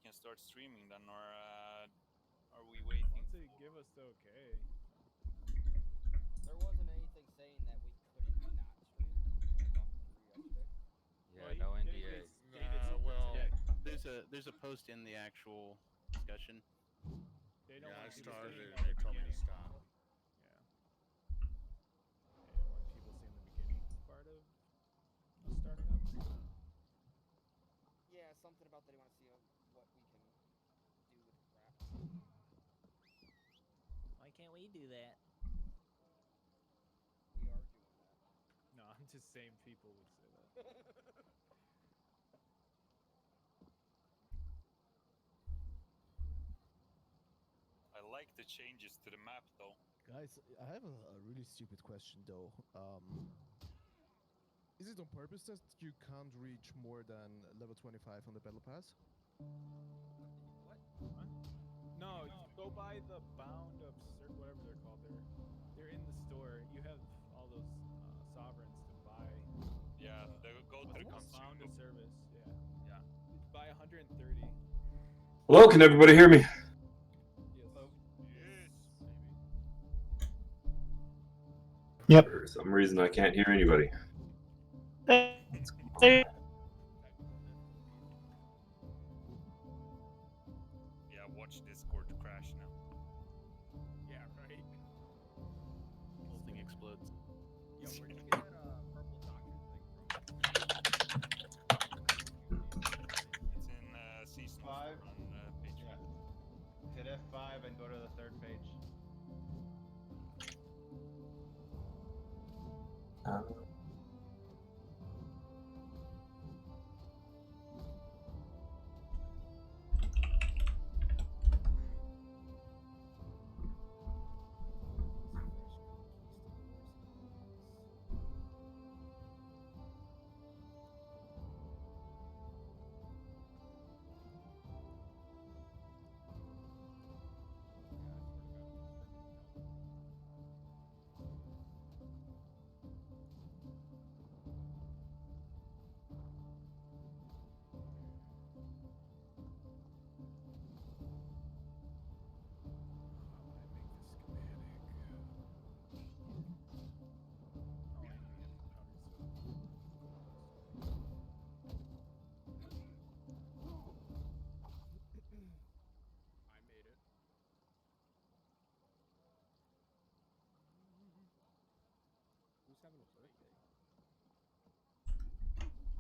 can start streaming then, or are we waiting? Once they give us the okay. There wasn't anything saying that we couldn't not stream when I talked to Drew yesterday. Yeah, no NDA. There's a post in the actual discussion. They don't Yeah, I want people started seeing it. They the told me to beginning. stop. Yeah. They don't want people seeing the beginning part of us starting up. Yeah, something about they want to see what we can do with crap. Why can't we do that? We are doing that. No, I'm just saying people would say that. I like the changes to the map though. Guys, I have a really stupid question though. Is it on purpose that you can't reach more than level 25 on the battle pass? What? No, go buy the bound of whatever they're called. They're in the store. You have all those sovereigns to buy. Yeah, they go to the bound of consumer. service. Yeah. Yeah. Buy 130. Hello, can everybody hear me? Yes. Yep. For some reason, I can't hear anybody. Yeah, watch Discord crash now. Yeah, right. Whole thing explodes. Yo, where'd you get that purple doctrine thing It's in season 5 on page. Yeah. Hit F5 and go to the third page.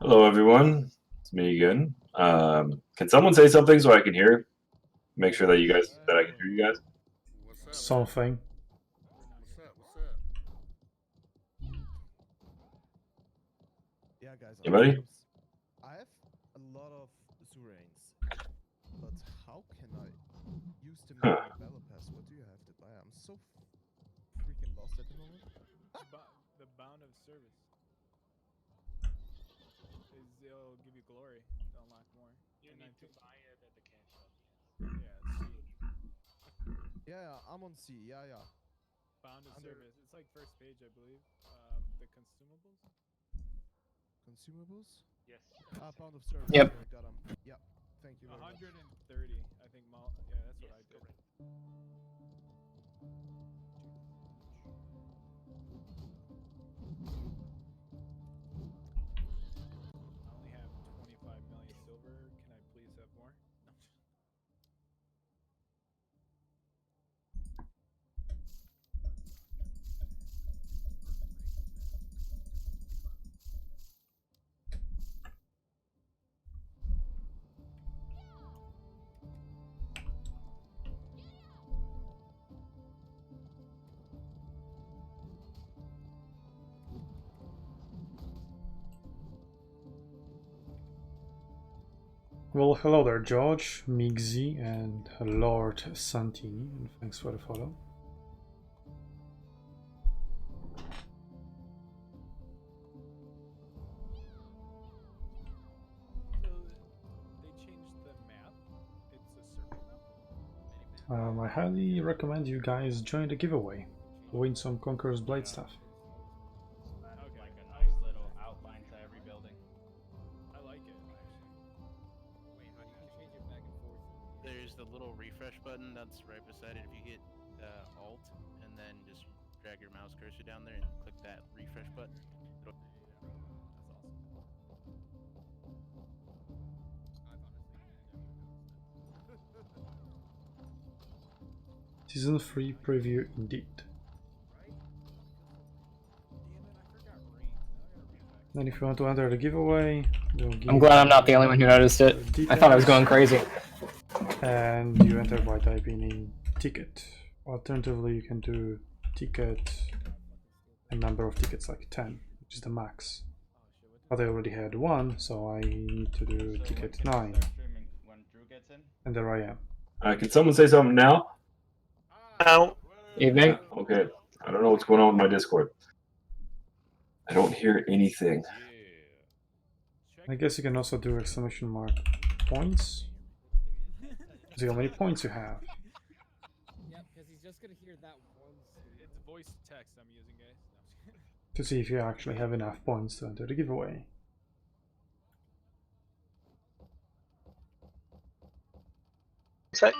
Hello, everyone. It's me again. Can someone say something so I can hear? Make sure that I can hear you guys. What's up? Something. What's up? What's up? Yeah, guys. Anybody? I have a lot of Zurains, but how can I use them in the battle pass? What do you have to buy? I'm so freaking lost at the moment. The bound of service. It'll give you glory to unlock more. You need to buy it at the cash shop. Yeah, I'm on C. Yeah. Bound of service. It's like first page, I believe. The consumables. Consumables? Yes. Bound of service. Yep. Okay, got 'em. Yeah. Thank you very 130. I think. Yeah, that's what I did. Correct. I only have 25 million silver. Can I please have more? No. Well, hello there, George, Migzy, and Lord Santini, and thanks for the follow. So they changed the map. It's a circle now. I highly recommend you guys join the giveaway. Win some Conqueror's Blade stuff. Okay. Like a nice little outline to every building. I like it actually. Wait, how do you change it back and forth there's the little refresh button that's right beside it. If you hit Alt and then just drag your mouse cursor down there and click that refresh button. That's awesome. Season 3 preview indeed. Then if you want to enter the giveaway, I'm glad I'm not the only one who noticed it. I thought I was going crazy. And you enter by typing in ticket. Alternatively, you can do ticket, a number of tickets like 10, which is the max. But I already had one, so I need to do ticket 9. And there I am. Can someone say something now? Now. Evening. Okay. I don't know what's going on with my Discord. I don't hear anything. I guess you can also do exclamation mark points. See how many points you have. Yep, because he's just gonna hear that one. It's voice text I'm using, guys. To see if you actually have enough points to enter the giveaway. Check.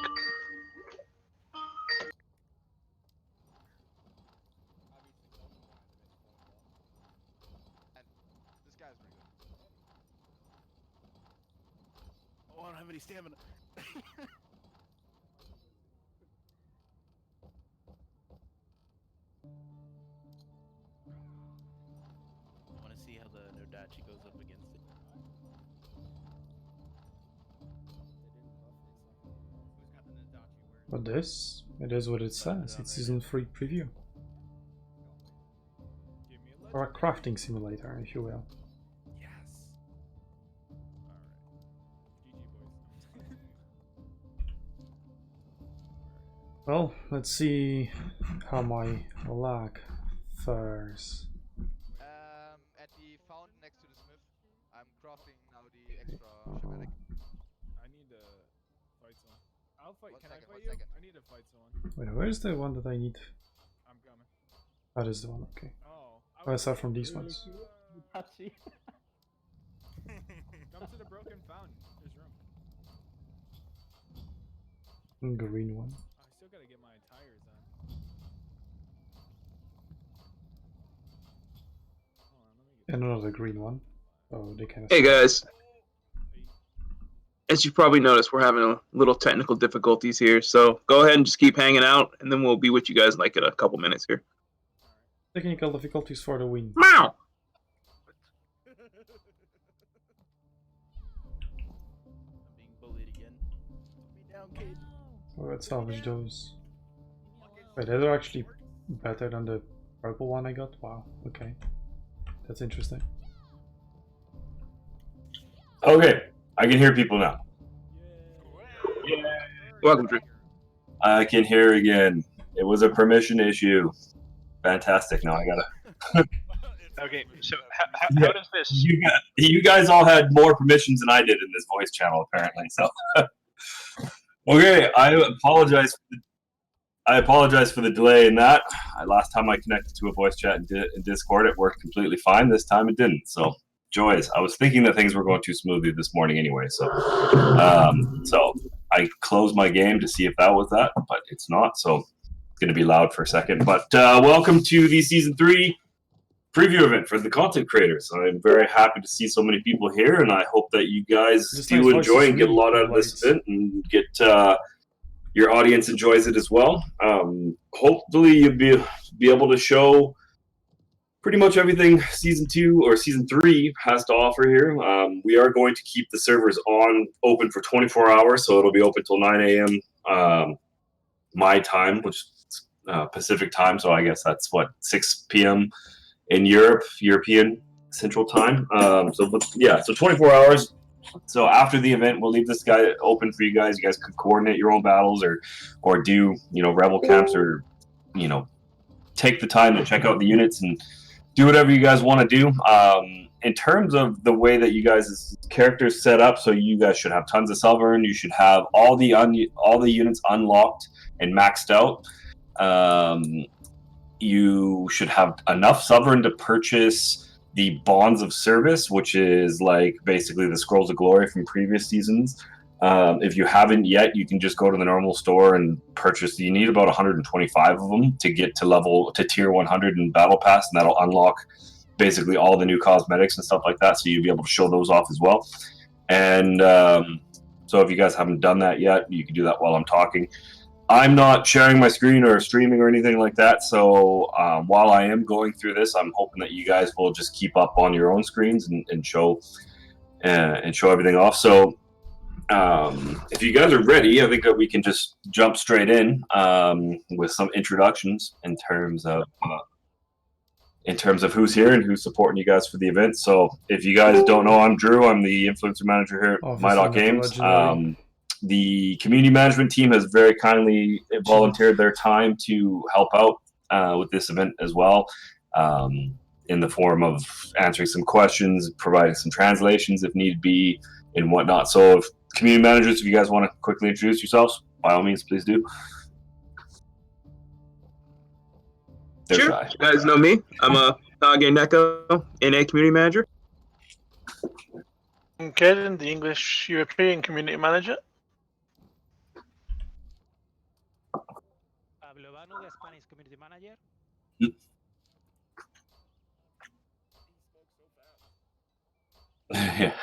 Oh, I don't have any stamina. I want to see how the Nodachi goes up against it. But this, it is what it says. It's season 3 preview. Or a crafting simulator, if you will. Yes. Well, let's see how my lag fares. At the fountain next to the smith, I'm crafting now the extra schematic. I need to fight someone. I'll fight. One Can second, I fight one you? second. I need to fight someone. Wait, where's the one that I need? I'm coming. That is the one, okay. Oh. Oh, aside from these ones. Come to the broken fountain. There's room. Green one. I still gotta get my tires on. Hold on, let me get And another green one. Oh, they kind of. Hey guys. As you probably noticed, we're having a little technical difficulties here, so go ahead and just keep hanging out, and then we'll be with you guys in like a couple minutes here. Technical difficulties for the win. Meow! I'm being bullied again. Put me down, kid. Oh, let's salvage those. Wait, those are actually better than the purple one I got? Wow, okay. That's interesting. Okay, I can hear people now. Welcome, Drew. I can hear again. It was a permission issue. Fantastic. Now I gotta. Okay, so how does this? You guys all had more permissions than I did in this voice channel, apparently. So, okay, I apologize. I apologize for the delay in that. Last time I connected to a voice chat in Discord, it worked completely fine. This time it didn't. So, joys. I was thinking that things were going too smoothly this morning anyway. So, so I closed my game to see if that was that, but it's not. So, it's going to be loud for a second. But welcome to the season 3 preview event for the content creators. I'm very happy to see so many people here, and I hope that you guys do enjoy and get a lot out of this event and get your audience enjoys it as well. Hopefully you'll be able to show pretty much everything season 2 or season 3 has to offer here. We are going to keep the servers open for 24 hours, so it'll be open till 9 a.m. My time, which is Pacific time, so I guess that's what, 6 p.m. in European Central Time. So 24 hours. So after the event, we'll leave this guy open for you guys. You guys could coordinate your own battles or do, rebel camps, or, take the time to check out the units and do whatever you guys want to do. In terms of the way that you guys' characters set up, so you guys should have tons of Sovereign. You should have all the units unlocked and maxed out. You should have enough Sovereign to purchase the Bonds of Service, which is like basically the Scrolls of Glory from previous seasons. If you haven't yet, you can just go to the normal store and purchase. You need about 125 of them to get to tier 100 in Battle Pass, and that'll unlock basically all the new cosmetics and stuff like that. So you'll be able to show those off as well. And so if you guys haven't done that yet, you can do that while I'm talking. I'm not sharing my screen or streaming or anything like that. So while I am going through this, I'm hoping that you guys will just keep up on your own screens and show everything off. So if you guys are ready, I think that we can just jump straight in with some introductions in terms of who's here and who's supporting you guys for the event. So if you guys don't know, I'm Drew. I'm the influencer manager here at My Games. The community management team has very kindly volunteered their time to help out with this event as well, in the form of answering some questions, providing some translations if need be, and whatnot. So if community managers, if you guys want to quickly introduce yourselves, by all means, please do. Sure. You guys know me. I'm a Kage Neko NA community manager. I'm Kevin, the English European community manager. Pablo Banu, the Spanish community manager. Yeah.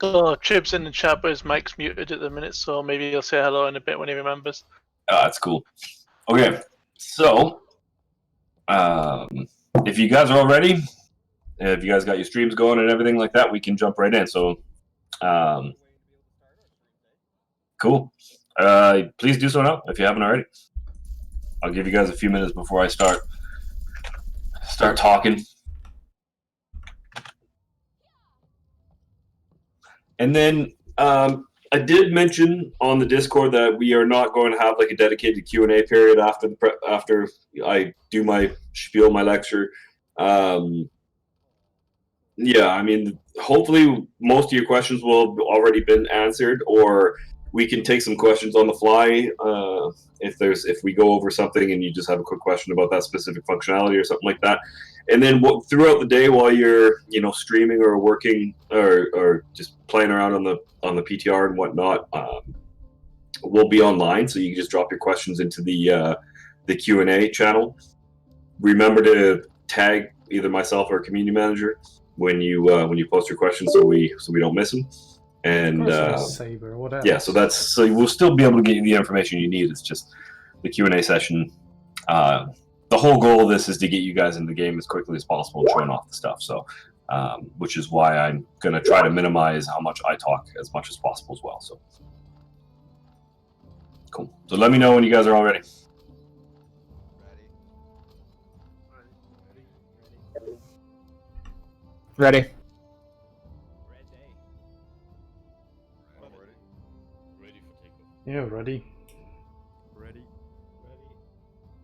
So Chib's in the chat, but his mic's muted at the minute, so maybe he'll say hello in a bit when he remembers. That's cool. Okay, so if you guys are all ready, if you guys got your streams going and everything like that, we can jump right in. So, cool. Please do so now if you haven't already. I'll give you guys a few minutes before I start talking. And then I did mention on the Discord that we are not going to have like a dedicated Q&A period after I do my spiel, my lecture. Yeah, I mean, hopefully most of your questions will have already been answered, or we can take some questions on the fly if we go over something and you just have a quick question about that specific functionality or something like that. And then throughout the day while you're streaming or working or just playing around on the PTR and whatnot, we'll be online, so you can just drop your questions into the Q&A channel. Remember to tag either myself or a community manager when you post your questions, so we don't miss them. And Saber, what else? yeah, so we'll still be able to get you the information you need. It's just the Q&A session. The whole goal of this is to get you guys in the game as quickly as possible and showing off the stuff. So, which is why I'm gonna try to minimize how much I talk as much as possible as well. So, cool. So let me know when you guys are all ready. Ready. Yeah, ready.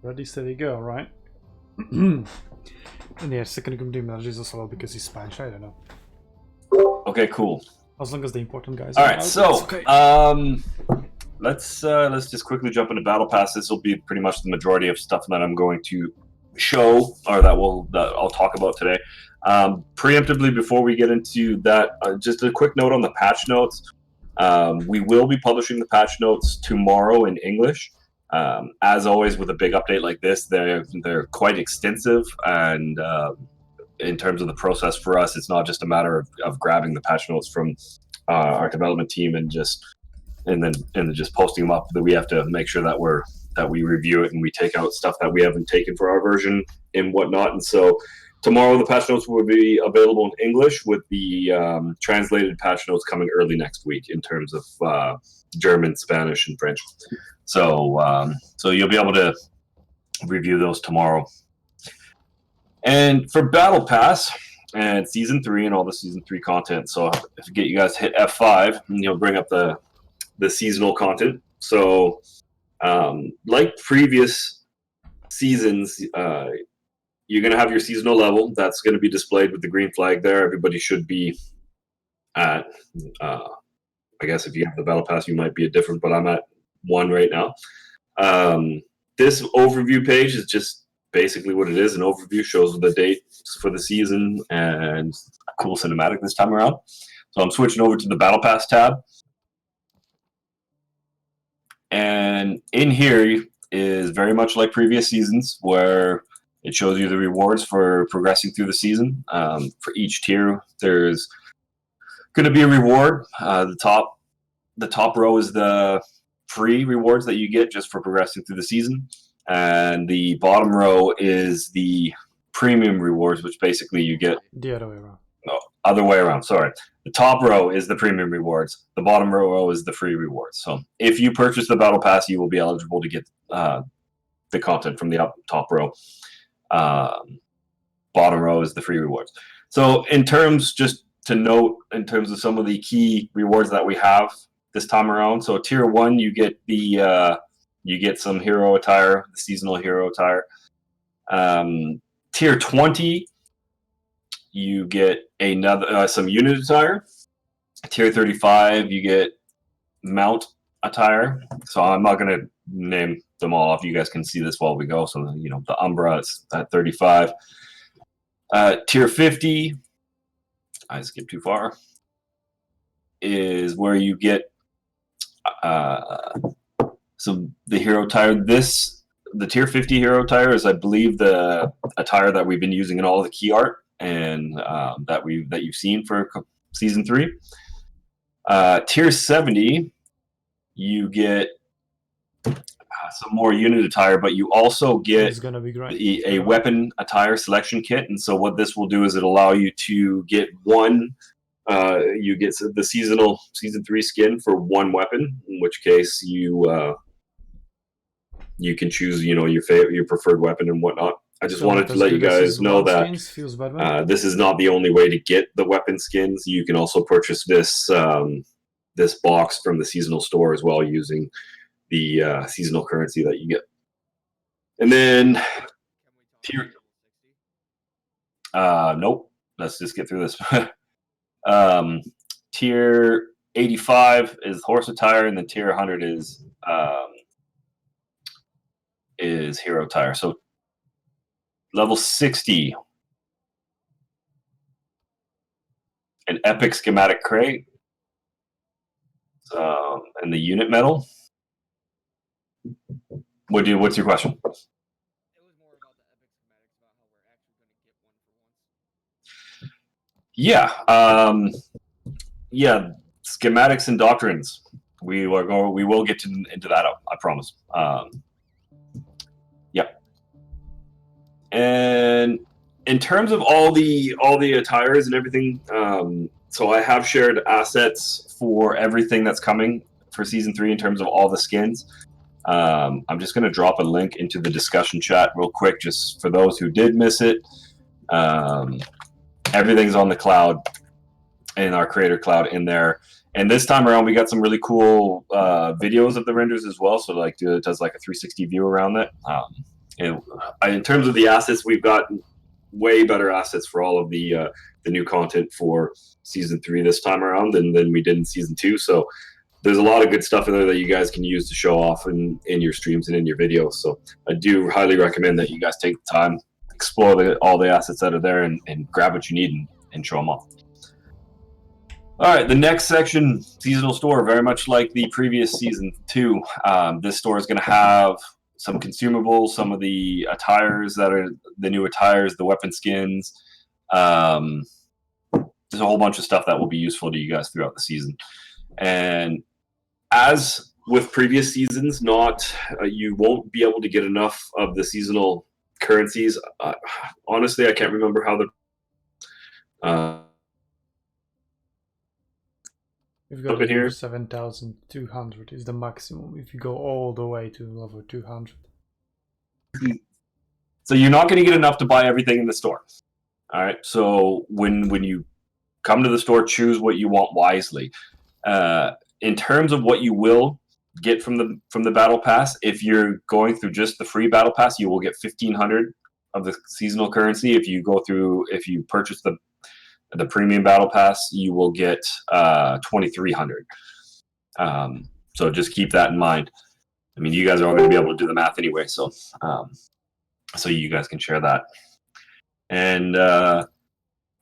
Ready, steady, go, right? And yeah, second community manager is also well because he's Spanish, I don't know. Okay, cool. As long as the important guys all are right, out, so okay. let's just quickly jump into Battle Pass. This will be pretty much the majority of stuff that I'm going to show, or that I'll talk about today. Preemptively, before we get into that, just a quick note on the patch notes. We will be publishing the patch notes tomorrow in English. As always, with a big update like this, they're quite extensive, and in terms of the process for us, it's not just a matter of grabbing the patch notes from our development team and then just posting them up. That we have to make sure that we review it and we take out stuff that we haven't taken for our version and whatnot. And so tomorrow the patch notes will be available in English, with the translated patch notes coming early next week in terms of German, Spanish, and French. So you'll be able to review those tomorrow. And for Battle Pass and Season 3 and all the Season 3 content, so if you get you guys to hit F5, and you'll bring up the seasonal content. So like previous seasons, you're going to have your seasonal level. That's going to be displayed with the green flag there. Everybody should be at, I guess if you have the Battle Pass, you might be at different, but I'm at 1 right now. This overview page is just basically what it is. An overview shows the dates for the season and a cool cinematic this time around. So I'm switching over to the Battle Pass tab. And in here is very much like previous seasons, where it shows you the rewards for progressing through the season. For each tier, there's going to be a reward. The top row is the free rewards that you get just for progressing through the season, and the bottom row is the premium rewards, which basically you get The other way around. no, other way around. Sorry, the top row is the premium rewards. The bottom row is the free rewards. So if you purchase the battle pass, you will be eligible to get the content from the top row. Bottom row is the free rewards. So in terms, just to note, in terms of some of the key rewards that we have this time around. So tier 1, you get you get some hero attire, the seasonal hero attire. Tier 20, you get another some unit attire. Tier 35, you get mount attire. So I'm not going to name them all off. You guys can see this while we go. So the Umbra is at 35. Tier 50, I skipped too far, is where you get so the hero attire. The tier 50 hero attire is, I believe, the attire that we've been using in all of the key art and that you've seen for season 3. Tier 70, you get some more unit attire, but you also get It's gonna be great. a weapon attire selection kit. And so what this will do is it'll allow you to get one. You get the seasonal season 3 skin for one weapon, in which case you can choose your preferred weapon and whatnot. I just wanted to let you guys know that this is not the only way to get the weapon skins. You can also purchase this this box from the seasonal store as well, using the seasonal currency that you get. And then tier nope, let's just get through this. Tier 85 is horse attire, and then tier 100 is hero attire. So level 60, an epic schematic crate, and the unit medal. What's your question? Yeah, yeah, schematics and doctrines. We will get into that. I promise. Yeah. And in terms of all the attires and everything, so I have shared assets for everything that's coming for season 3 in terms of all the skins. I'm just going to drop a link into the discussion chat real quick, just for those who did miss it. Everything's on the cloud, in our creator cloud in there. And this time around, we got some really cool videos of the renders as well. So it does like a 360 view around that. And in terms of the assets, we've got way better assets for all of the new content for season 3 this time around than we did in season 2. So there's a lot of good stuff in there that you guys can use to show off in your streams and in your videos. So I do highly recommend that you guys take the time, explore all the assets that are there, and grab what you need and show them off. All right, the next section, seasonal store, very much like the previous season 2. This store is going to have some consumables, some of the attires that are the new attires, the weapon skins. There's a whole bunch of stuff that will be useful to you guys throughout the season. And as with previous seasons, you won't be able to get enough of the seasonal currencies. Honestly, I can't remember how the We've got up in here. 7,200 is the maximum if you go all the way to level 200. So you're not going to get enough to buy everything in the store. All right. So when you come to the store, choose what you want wisely. In terms of what you will get from the battle pass, if you're going through just the free battle pass, you will get 1,500 of the seasonal currency. If you purchase the premium battle pass, you will get 2,300. So just keep that in mind. I mean, you guys are all going to be able to do the math anyway, so you guys can share that. And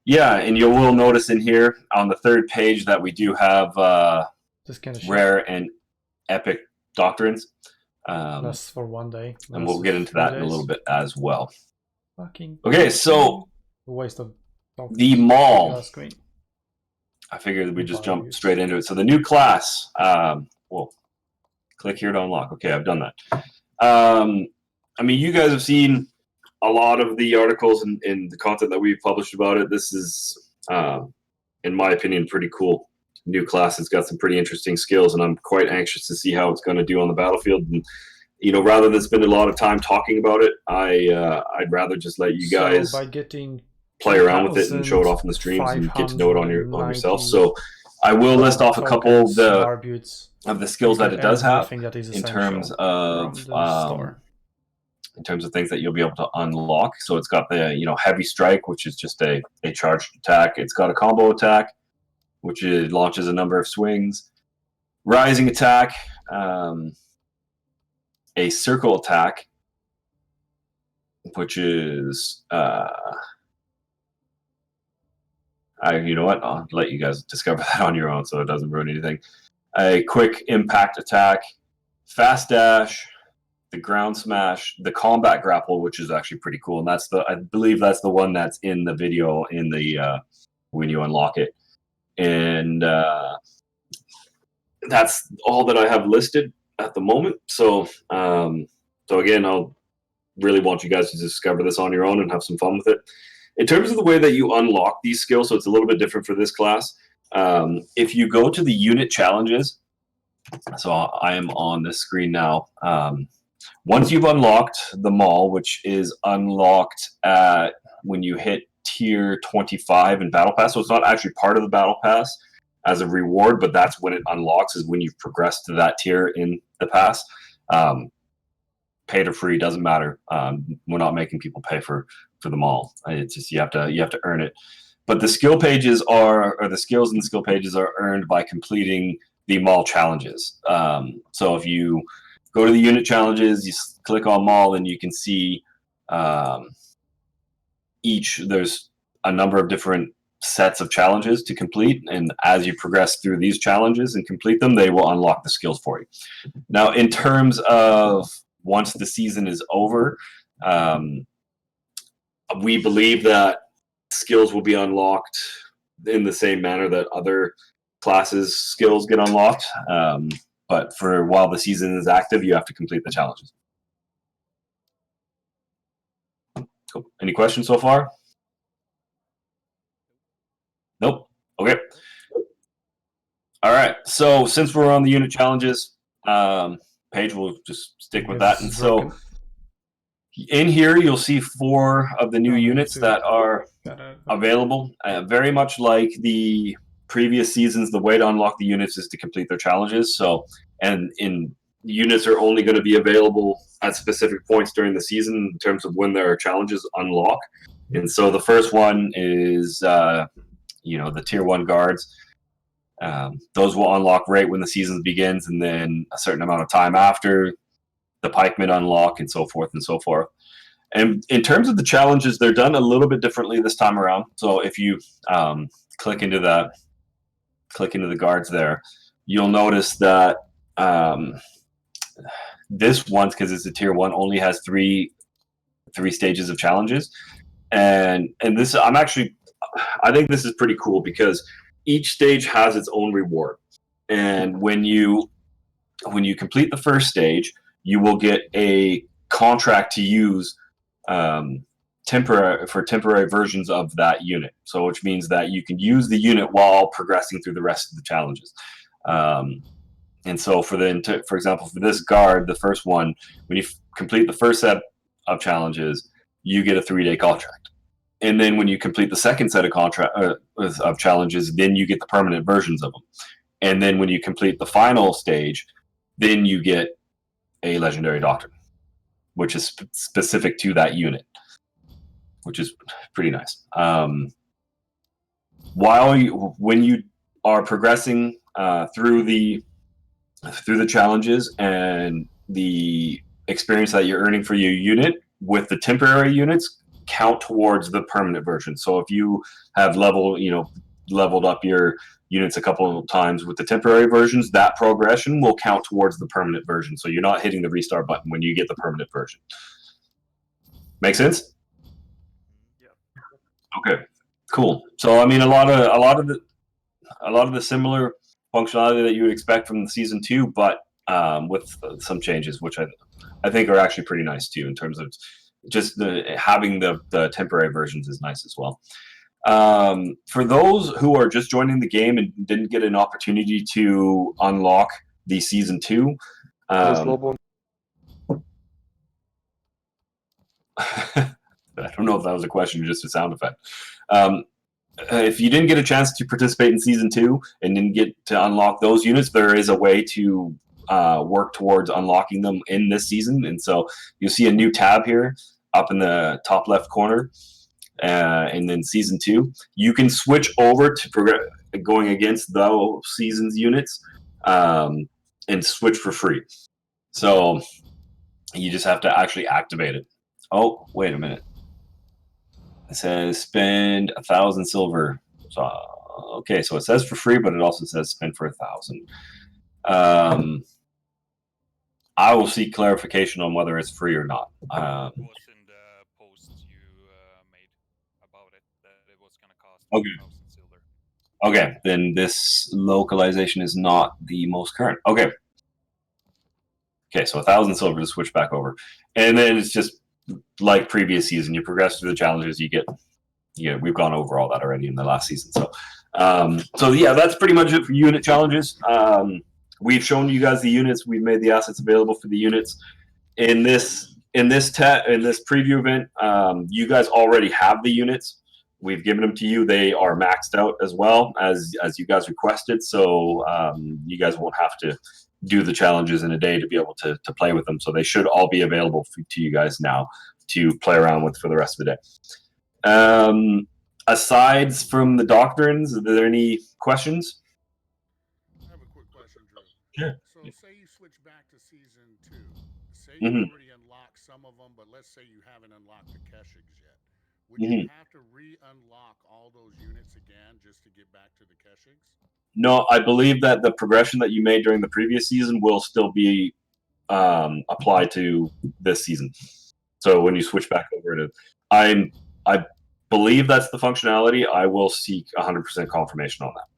yeah, and you will notice in here on the third page that we do have rare and epic doctrines. That's for 1 day. And we'll get into that in a little bit as well. Fucking okay, so waste of the Maul. Screen. I figured we'd just jump straight into it. So the new class. Well, click here to unlock. Okay, I've done that. I mean, you guys have seen a lot of the articles and the content that we've published about it. This is, in my opinion, pretty cool new class. It's got some pretty interesting skills, and I'm quite anxious to see how it's going to do on the battlefield. And rather than spend a lot of time talking about it, I'd rather just let you guys by getting play around with it and show it off in the streams and get to know it on yourself. So I will list off a couple of the skills that it does have in terms of things that you'll be able to unlock. So it's got the heavy strike, which is just a charged attack. It's got a combo attack, which launches a number of swings. Rising attack, a circle attack, which is you know what? I'll let you guys discover that on your own, so it doesn't ruin anything. A quick impact attack, fast dash, the ground smash, the combat grapple, which is actually pretty cool, and I believe that's the one that's in the video in the when you unlock it. And that's all that I have listed at the moment. So again, I'll really want you guys to discover this on your own and have some fun with it. In terms of the way that you unlock these skills, so it's a little bit different for this class. If you go to the unit challenges, so I am on this screen now. Once you've unlocked the Maul, which is unlocked at when you hit tier 25 in Battle Pass, so it's not actually part of the Battle Pass as a reward, but that's when it unlocks, is when you've progressed to that tier in the pass. Paid or free, doesn't matter. We're not making people pay for them all. It's just you have to earn it. But the skill pages or the skills in the skill pages are earned by completing the Maul challenges. So if you go to the unit challenges, you click on Maul, and you can see there's a number of different sets of challenges to complete, and as you progress through these challenges and complete them, they will unlock the skills for you. Now, in terms of once the season is over, we believe that skills will be unlocked in the same manner that other classes' skills get unlocked. But for while the season is active, you have to complete the challenges. Cool. Any questions so far? Nope. Okay. All right. So since we're on the unit challenges page, we'll just stick with that. And so in here, you'll see 4 of the new units that are available. Very much like the previous seasons, the way to unlock the units is to complete their challenges. So, and units are only going to be available at specific points during the season in terms of when their challenges unlock. And so the first one is, the tier 1 guards. Those will unlock right when the season begins, and then a certain amount of time after, the pikemen unlock, and so forth and so forth. And in terms of the challenges, they're done a little bit differently this time around. So if you click into the guards there, you'll notice that this one, because it's a tier 1, only has three stages of challenges. And this, I think this is pretty cool because each stage has its own reward. And when you complete the first stage, you will get a contract to use temporary versions of that unit. So which means that you can use the unit while progressing through the rest of the challenges. And so for example, for this guard, the first one, when you complete the first set of challenges, you get a 3-day contract. And then when you complete the second set of challenges, then you get the permanent versions of them. And then when you complete the final stage, then you get a legendary doctrine, which is specific to that unit, which is pretty nice. When you are progressing through the challenges and the experience that you're earning for your unit, with the temporary units count towards the permanent version. So if you have leveled up your units a couple of times with the temporary versions, that progression will count towards the permanent version. So you're not hitting the restart button when you get the permanent version. Make sense? Okay, cool. So I mean, a lot of the similar functionality that you would expect from the season 2, but with some changes, which I think are actually pretty nice too, in terms of just having the temporary versions is nice as well. For those who are just joining the game and didn't get an opportunity to unlock the season 2, I don't know if that was a question or just a sound effect. If you didn't get a chance to participate in season 2 and didn't get to unlock those units, there is a way to work towards unlocking them in this season. And so you'll see a new tab here up in the top left corner. And then season 2, you can switch over to going against those season's units and switch for free. So you just have to actually activate it. Oh, wait a minute. It says spend 1,000 silver. So, okay, so it says for free, but it also says spend for 1,000. I will seek clarification on whether it's free or not. It was in the post you made about it that it was going to cost 1,000 silver. Okay, then this localization is not the most current. Okay. Okay, so 1,000 silver to switch back over. And then it's just like previous season, you progress through the challenges, you get, we've gone over all that already in the last season. So, yeah, that's pretty much it for unit challenges. We've shown you guys the units. We've made the assets available for the units. In this preview event, you guys already have the units. We've given them to you. They are maxed out as well as you guys requested. So you guys won't have to do the challenges in a day to be able to play with them. So they should all be available to you guys now to play around with for the rest of the day. Aside from the doctrines, are there any questions? I have a quick question, Drew. Sure. So say you switch back to season 2. Say you already unlocked some of them, but let's say you haven't unlocked the Keshigs yet. Would you have to re-unlock all those units again just to get back to the Keshigs? No, I believe that the progression that you made during the previous season will still be applied to this season. So when you switch back over to, I believe that's the functionality. I will seek 100% confirmation on that.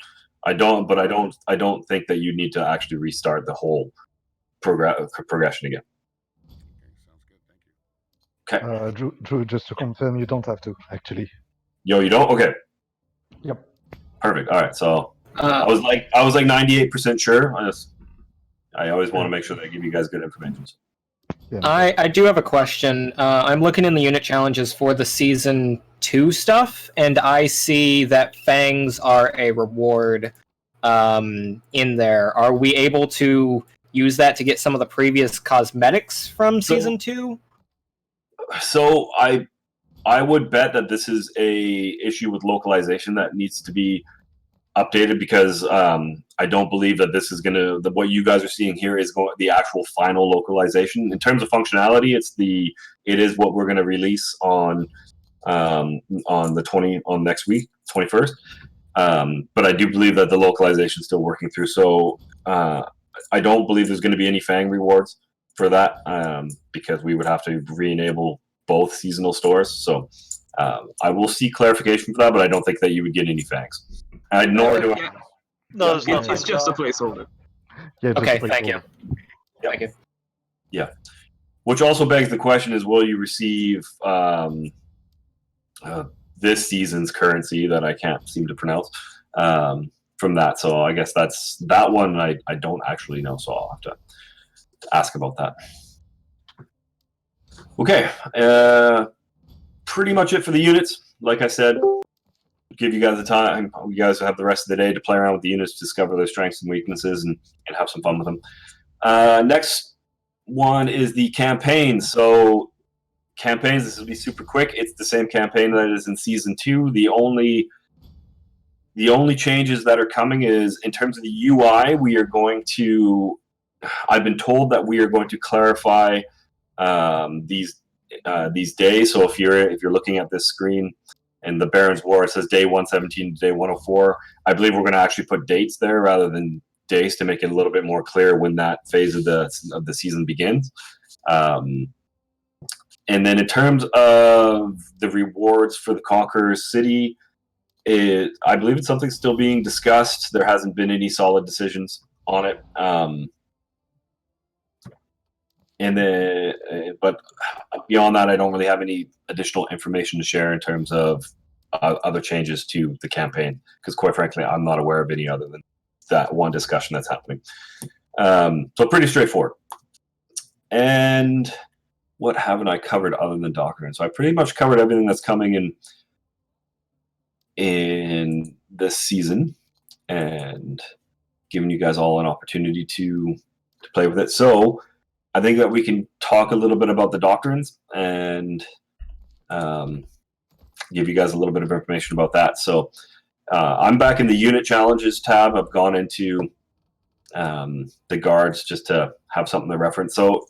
I don't think that you need to actually restart the whole progression again. Okay. Drew, just to confirm, you don't have to actually. Yo, you don't? Okay. Yep. Perfect. All right. So I was like 98% sure. I always want to make sure that I give you guys good information. I do have a question. I'm looking in the unit challenges for the season 2 stuff, and I see that fangs are a reward in there. Are we able to use that to get some of the previous cosmetics from season 2? So I would bet that this is a issue with localization that needs to be updated, because I don't believe that this is what you guys are seeing here is the actual final localization. In terms of functionality, it is what we're going to release on next week, 21st. But I do believe that the localization is still working through. So I don't believe there's going to be any Fang rewards for that, because we would have to re-enable both seasonal stores. So I will see clarification for that, but I don't think that you would get any Fangs. Nor do I. No, it's just a placeholder. Yeah, okay, thank you. Yeah. Thank you. Yeah. Which also begs the question is, will you receive this season's currency that I can't seem to pronounce from that? So I guess that's that one I don't actually know, so I'll have to ask about that. Okay. Pretty much it for the units. Like I said, give you guys the time. You guys have the rest of the day to play around with the units, discover their strengths and weaknesses, and have some fun with them. Next one is the campaigns. So campaigns, this will be super quick. It's the same campaign that is in season 2. The only changes that are coming is in terms of the UI. We are going to, I've been told that we are going to clarify these days. So if you're looking at this screen in the Baron's War, it says day 117 to day 104. I believe we're going to actually put dates there rather than days to make it a little bit more clear when that phase of the season begins. And then in terms of the rewards for the Conqueror City, I believe it's something still being discussed. There hasn't been any solid decisions on it. And then, but beyond that, I don't really have any additional information to share in terms of other changes to the campaign, because quite frankly, I'm not aware of any other than that one discussion that's happening. So pretty straightforward. And what haven't I covered other than Doctrine? So I pretty much covered everything that's coming in this season, and giving you guys all an opportunity to play with it. So I think that we can talk a little bit about the doctrines and give you guys a little bit of information about that. So I'm back in the unit challenges tab. I've gone into the guards just to have something to reference. So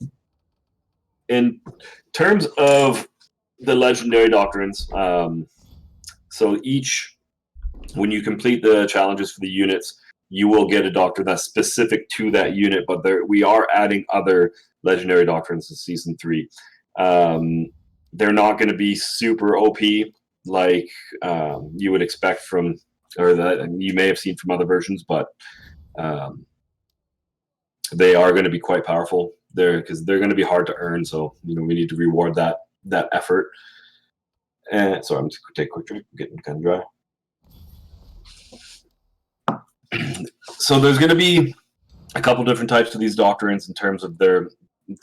in terms of the legendary doctrines, so each, when you complete the challenges for the units, you will get a doctrine that's specific to that unit, but we are adding other legendary doctrines in Season 3. They're not going to be super OP like you would expect from, or that you may have seen from other versions, but they are going to be quite powerful there because they're going to be hard to earn. So we need to reward that effort. And so I'm just going to take a quick drink. I'm getting kind of dry. So there's going to be a couple different types of these doctrines in terms of the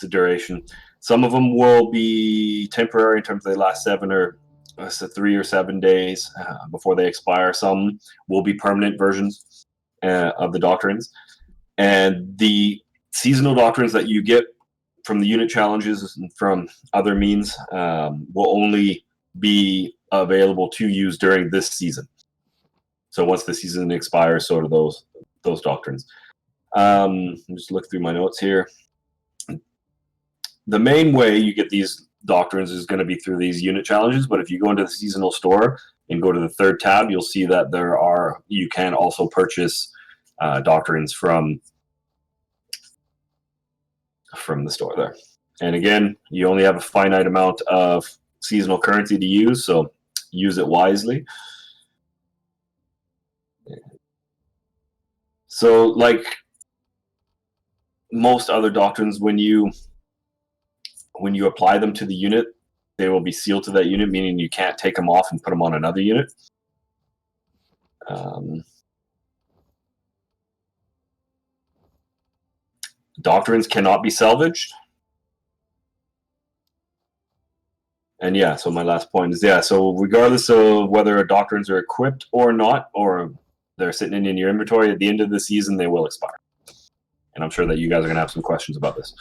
duration. Some of them will be temporary in terms of they last 3 or 7 days before they expire. Some will be permanent versions of the doctrines. And the seasonal doctrines that you get from the unit challenges and from other means will only be available to use during this season. So once the season expires, so do those doctrines. Just look through my notes here. The main way you get these doctrines is going to be through these unit challenges, but if you go into the seasonal store and go to the third tab, you'll see that you can also purchase doctrines from the store there. And again, you only have a finite amount of seasonal currency to use, so use it wisely. So like most other doctrines, when you apply them to the unit, they will be sealed to that unit, meaning you can't take them off and put them on another unit. Doctrines cannot be salvaged. And yeah, so my last point is, so regardless of whether doctrines are equipped or not, or they're sitting in your inventory, at the end of the season, they will expire. And I'm sure that you guys are going to have some questions about this.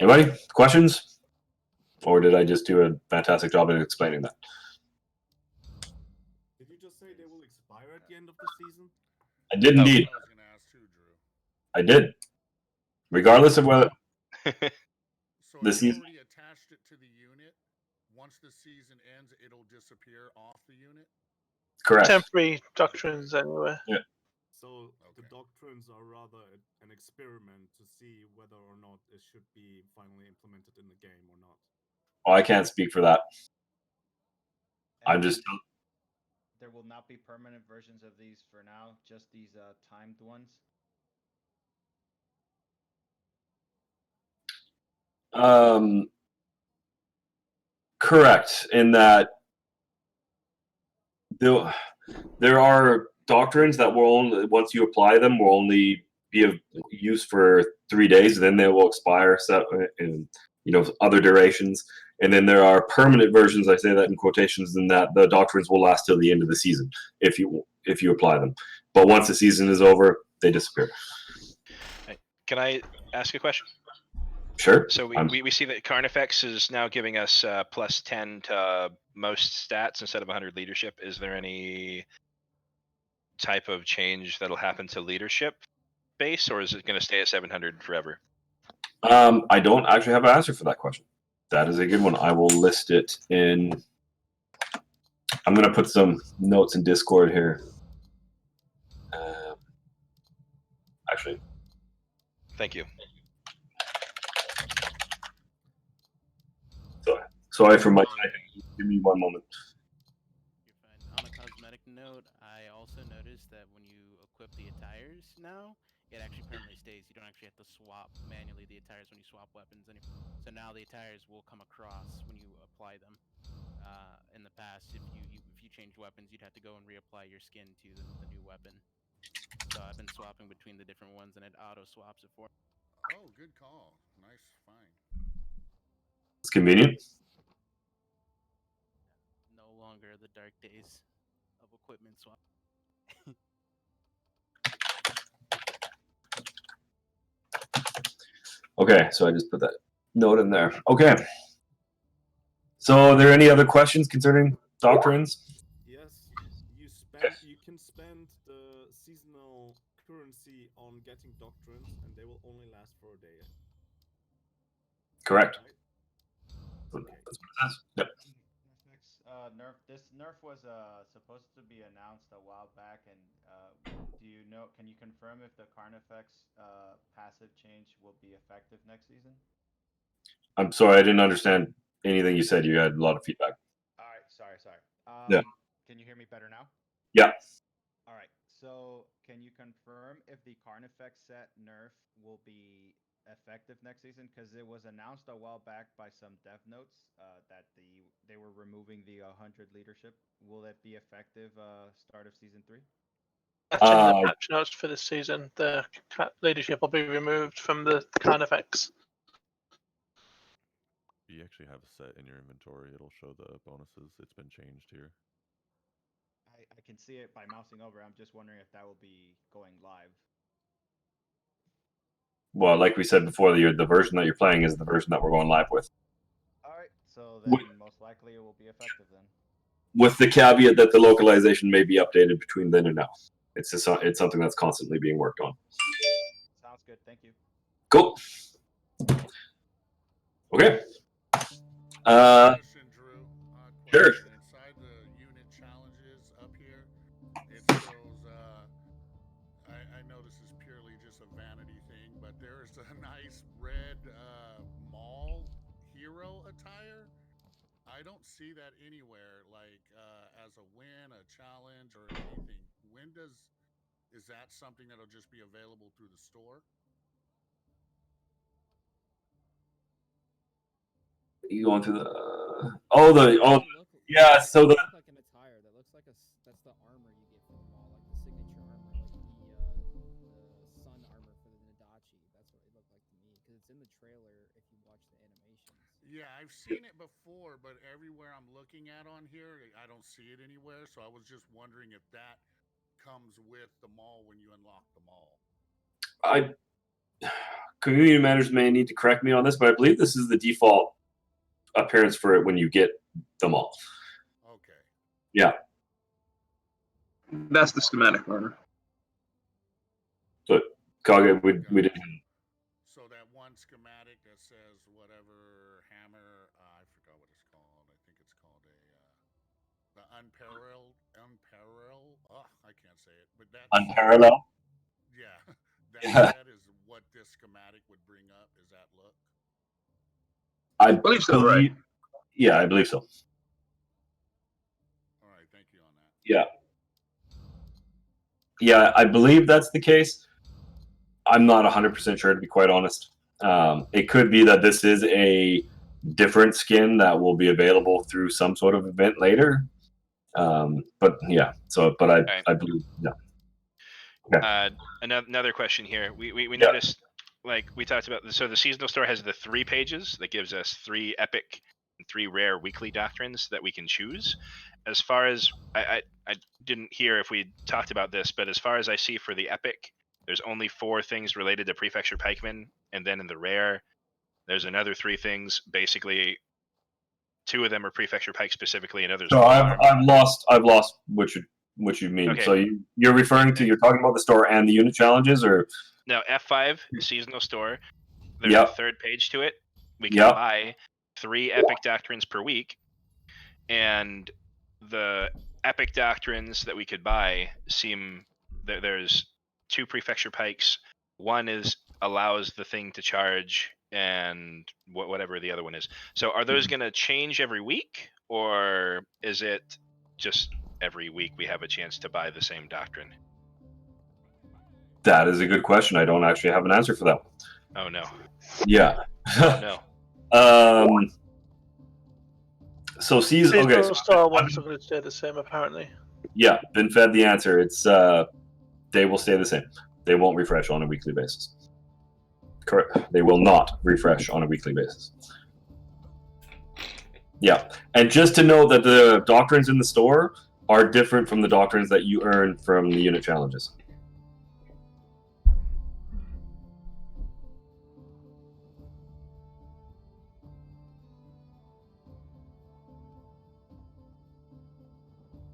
Anybody? Questions? Or did I just do a fantastic job of explaining that? Did you just say they will expire at the end of the season? I did indeed. I was going to ask too, Drew. I did. Regardless of whether So if you already attached it to the unit, once the season ends, it'll disappear off the unit? Correct. Temporary doctrines, anyway. Yeah. So the doctrines are rather an experiment to see whether or not it should be finally implemented in the game or not. Oh, I can't speak for that. I'm just. There will not be permanent versions of these for now, just these timed ones. Correct, in that there are doctrines that will only, once you apply them, will only be of use for 3 days, then they will expire. So, in other durations, and then there are permanent versions. I say that in quotations, in that the doctrines will last till the end of the season if you apply them. But once the season is over, they disappear. Can I ask a question? Sure. So we see that Carnifex is now giving us plus 10 to most stats instead of 100 leadership. Is there any type of change that'll happen to leadership base, or is it going to stay at 700 forever? I don't actually have an answer for that question. That is a good one. I will list it in. I'm going to put some notes in Discord here. Actually. Thank you. Sorry for my typing. Give me one moment. You're fine. On a cosmetic note, I also noticed that when you equip the attires now, it actually permanently stays. You don't actually have to swap manually the attires when you swap weapons anymore. So now the attires will come across when you apply them. In the past, if you change weapons, you'd have to go and reapply your skin to the new weapon. So I've been swapping between the different ones, and it auto swaps it for. Oh, good call. Nice find. It's convenient. No longer the dark days of equipment swap. Okay, so I just put that note in there. Okay. So, are there any other questions concerning doctrines? Yes, you can spend the seasonal currency on getting doctrines, and they will only last for a day. Correct. Okay. That's what it says. Yep. This nerf was supposed to be announced a while back, and do you know? Can you confirm if the Carnifex passive change will be effective next season? I'm sorry, I didn't understand anything you said. You had a lot of feedback. All right, sorry. Yeah. Can you hear me better now? Yeah. All right. So, can you confirm if the Carnifex set nerf will be effective next season? Because it was announced a while back by some dev notes that they were removing the 100 leadership. Will it be effective start of season 3? That's in the patch notes for this season. The leadership will be removed from the Carnifex. You actually have a set in your inventory. It'll show the bonuses. It's been changed here. I can see it by mousing over. I'm just wondering if that will be going live. Well, like we said before, the version that you're playing is the version that we're going live with. All right. So then most likely it will be effective then. With the caveat that the localization may be updated between then and now. It's something that's constantly being worked on. Sounds good. Thank you. Cool. Okay. Question, Drew. Sure. Inside the unit challenges up here, it shows. I know this is purely just a vanity thing, but there is a nice red mall hero attire. I don't see that anywhere, like as a win, a challenge, or anything. Is that something that'll just be available through the store? You going through the yeah. So the Like an attire that looks like that's the armor you get from the mall, like the signature armor, like the sun armor for the Nadachi. That's what it looked like to me because it's in the trailer if you watch the animations. Yeah, I've seen it before, but everywhere I'm looking at on here, I don't see it anywhere. So I was just wondering if that comes with the mall when you unlock the mall. Community managers may need to correct me on this, but I believe this is the default appearance for it when you get the mall. Okay. Yeah. That's the schematic learner. So Kage, we didn't. So that one schematic that says whatever hammer, I forgot what it's called. I think it's called the unparalleled. Oh, I can't say it, but that Unparalleled. Yeah, that is what this schematic would bring up. Is that look? I believe so, right? Yeah, I believe so. All right, thank you on that. Yeah. Yeah, I believe that's the case. I'm not 100% sure, to be quite honest. It could be that this is a different skin that will be available through some sort of event later. But yeah, but I believe, yeah. Okay. Another question here. We noticed, like we talked about, so the seasonal store has the 3 pages that gives us 3 epic and 3 rare weekly doctrines that we can choose. As far as I didn't hear if we talked about this, but as far as I see for the epic, there's only 4 things related to Prefecture Pikemen, and then in the rare, there's another 3 things. Basically, 2 of them are Prefecture Pike specifically, and others. So I've lost what you mean. Okay. So you're talking about the store and the unit challenges, or no? F5 seasonal store there's Yep. a third page to it. We can Yep. buy 3 epic doctrines per week, and the epic doctrines that we could buy seem there's 2 prefecture pikes. One is allows the thing to charge, and whatever the other one is. So are those going to change every week, or is it just every week we have a chance to buy the same doctrine? That is a good question. I don't actually have an answer for that. Oh no. Yeah. Oh no. So season. Okay. Seasonal star ones are going to stay the same, apparently. Yeah, been fed the answer. It's they will stay the same. They won't refresh on a weekly basis. Correct. They will not refresh on a weekly basis. Yeah, and just to know that the doctrines in the store are different from the doctrines that you earn from the unit challenges.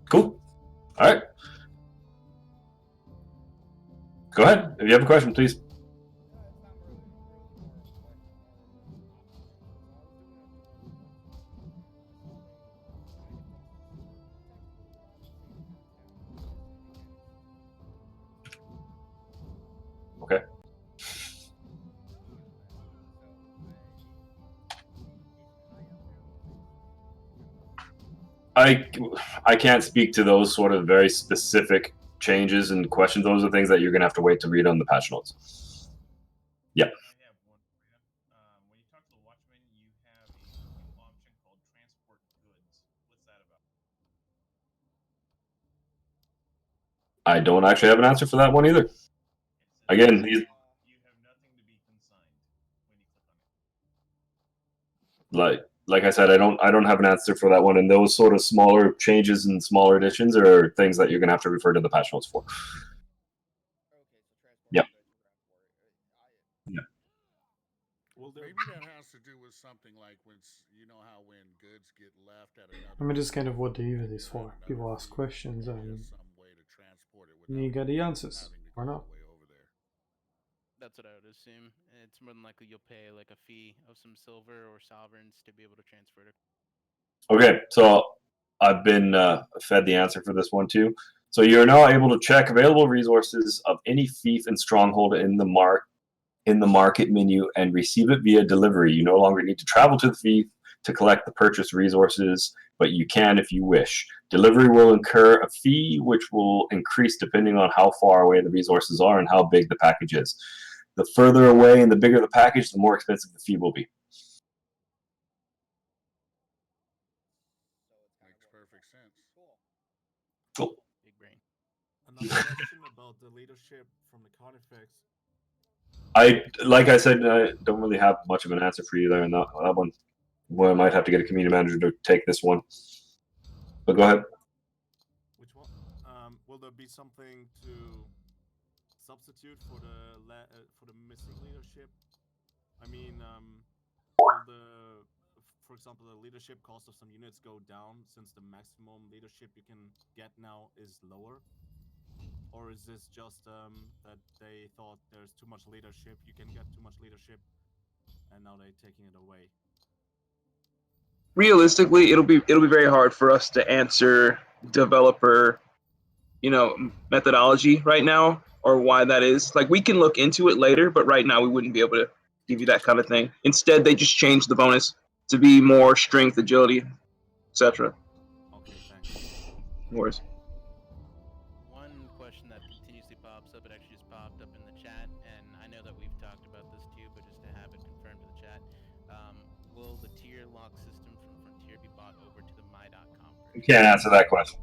Cool. All right. Go ahead. If you have a question, please. Okay. I can't speak to those sort of very specific changes and questions. Those are things that you're going to have to wait to read on the patch notes. Yeah. I don't actually have an answer for that one either. Again, like I said, I don't have an answer for that one. And those sort of smaller changes and smaller additions are things that you're going to have to refer to the patch notes for. Yeah. Yeah. Well, maybe that has to do with something like when how when goods get left at another. I mean, this is kind of what the event is for. People ask questions and you get the answers, or not. That's what I would assume. It's more than likely you'll pay like a fee of some silver or sovereigns to be able to transfer it. Okay, so I've been fed the answer for this one too. So you're now able to check available resources of any fief and stronghold in the market menu and receive it via delivery. You no longer need to travel to the fief to collect the purchase resources, but you can if you wish. Delivery will incur a fee, which will increase depending on how far away the resources are and how big the package is. The further away and the bigger the package, the more expensive the fee will be. Makes perfect sense. Cool. Big brain. Another question about the leadership from the Carnifex. Like I said, I don't really have much of an answer for you there in that one. Well, I might have to get a community manager to take this one. But go ahead. Which one? Will there be something to substitute for the missing leadership? I mean, will for example, the leadership cost of some units go down since the maximum leadership you can get now is lower? Or is this just that they thought there's too much leadership, you can get too much leadership, and now they're taking it away? Realistically, it'll be very hard for us to answer developer, methodology right now, or why that is. Like, we can look into it later, but right now we wouldn't be able to give you that kind of thing. Instead, they just changed the bonus to be more strength, agility, etc. Okay, thanks. No worries. One question that continuously pops up, it actually just popped up in the chat, and I know that we've talked about this too, but just to have it confirmed in the chat, will the tier lock system from Frontier be bought over to the my.com? You can't answer that question.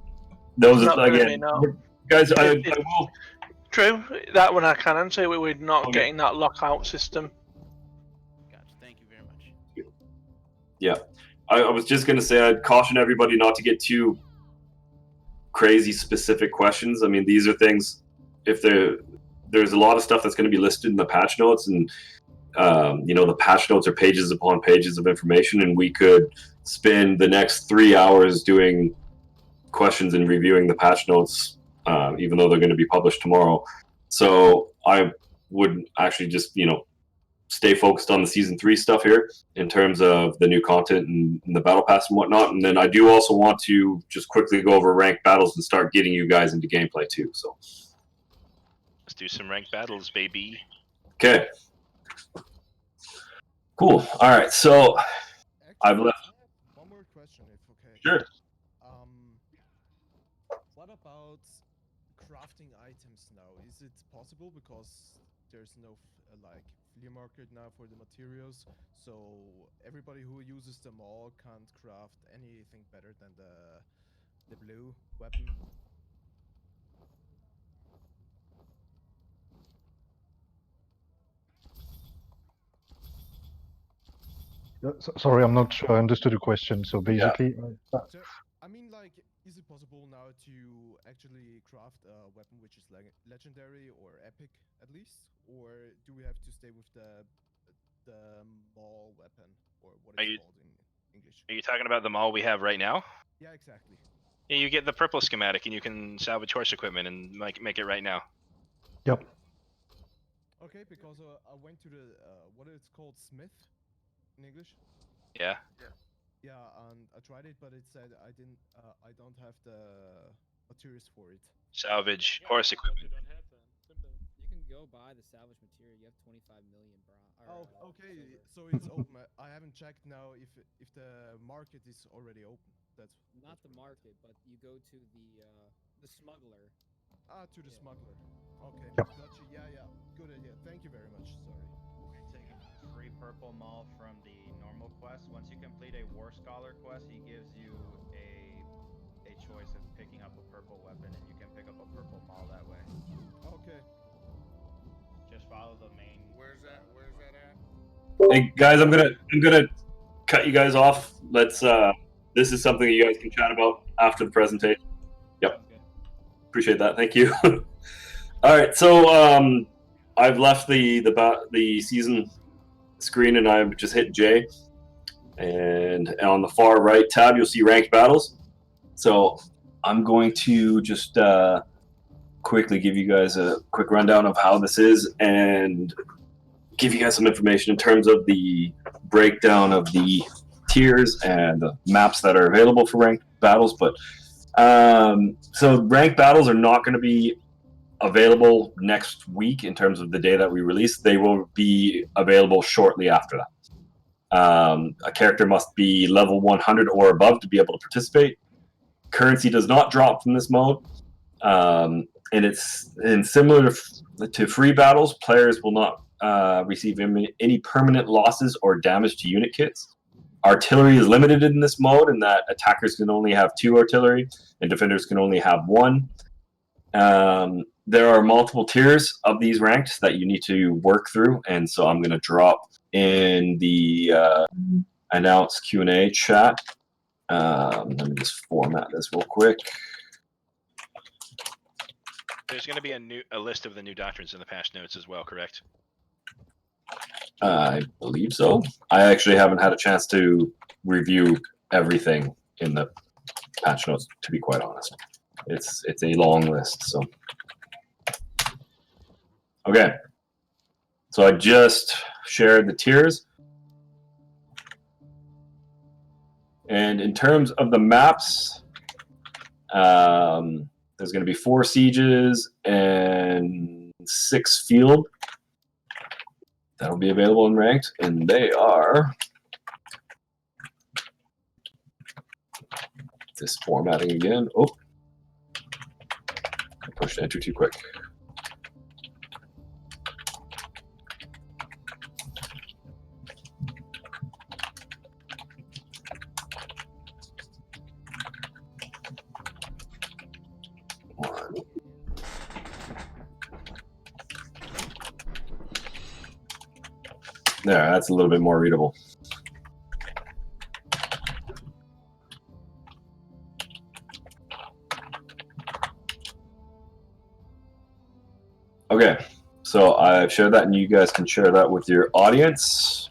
Those Not are, really, again, no. guys, I will. True, that one I can answer. We're not getting that lockout system. Gotcha. Thank you very much. Yeah, I was just gonna say I'd caution everybody not to get too crazy specific questions. I mean, these are things. If there's a lot of stuff that's going to be listed in the patch notes, and the patch notes are pages upon pages of information, and we could spend the next 3 hours doing questions and reviewing the patch notes, even though they're going to be published tomorrow. So I would actually just stay focused on the season 3 stuff here in terms of the new content and the battle pass and whatnot. And then I do also want to just quickly go over ranked battles and start getting you guys into gameplay too. So Let's do some ranked battles, baby. okay, cool. All right, so I've left. I have one more question, if okay. Sure. What about crafting items now? Is it possible because there's no like flea market now for the materials, so everybody who uses them all can't craft anything better than the blue weapon? Sorry, I'm not sure I understood the question. So basically, So, I mean, like, is it possible now to actually craft a weapon which is legendary or epic at least, or do we have to stay with the maul weapon, or what it's called in English? Are you talking about the mall we have right now? Yeah, exactly. Yeah, you get the purple schematic, and you can salvage horse equipment and make it right now. Yep. Okay, because I went to the what it's called, Smith in English. Yeah. Yeah, and I tried it, but it said I don't have the materials for it. Salvage horse equipment. You can go buy the salvage material. You have 25 million Oh, okay. So it's open. I haven't checked now if the market is already open. That's not the market, but you go to the smuggler. To the smuggler. Okay. Yep. Gotcha. Yeah. Good idea. Thank you very much. Sorry. Take a free purple maul from the normal quest. Once you complete a War Scholar quest, he gives you a choice of picking up a purple weapon, and you can pick up a purple maul that way. Okay. Just follow the main. Where's that at? Hey guys, I'm gonna cut you guys off. Let's. This is something that you guys can chat about after the presentation. Yep. Appreciate that. Thank you. All right, so I've left the season screen and I've just hit J. And on the far right tab, you'll see ranked battles. So I'm going to just quickly give you guys a quick rundown of how this is and give you guys some information in terms of the breakdown of the tiers and the maps that are available for ranked battles. But so ranked battles are not going to be available next week in terms of the day that we release. They will be available shortly after that. A character must be level 100 or above to be able to participate. Currency does not drop from this mode. And similar to free battles, players will not receive any permanent losses or damage to unit kits. Artillery is limited in this mode in that attackers can only have 2 artillery and defenders can only have 1. There are multiple tiers of these ranked that you need to work through, and so I'm going to drop in the announce Q&A chat. Let me just format this real quick. There's going to be a list of the new doctrines in the patch notes as well, correct? I believe so. I actually haven't had a chance to review everything in the patch notes, to be quite honest. It's a long list, so. Okay. So I just shared the tiers. And in terms of the maps, there's going to be 4 sieges and 6 field. That'll be available in ranked, and they are this formatting again. Oh, I pushed enter too quick. There, that's a little bit more readable. Okay, so I've shared that and you guys can share that with your audience.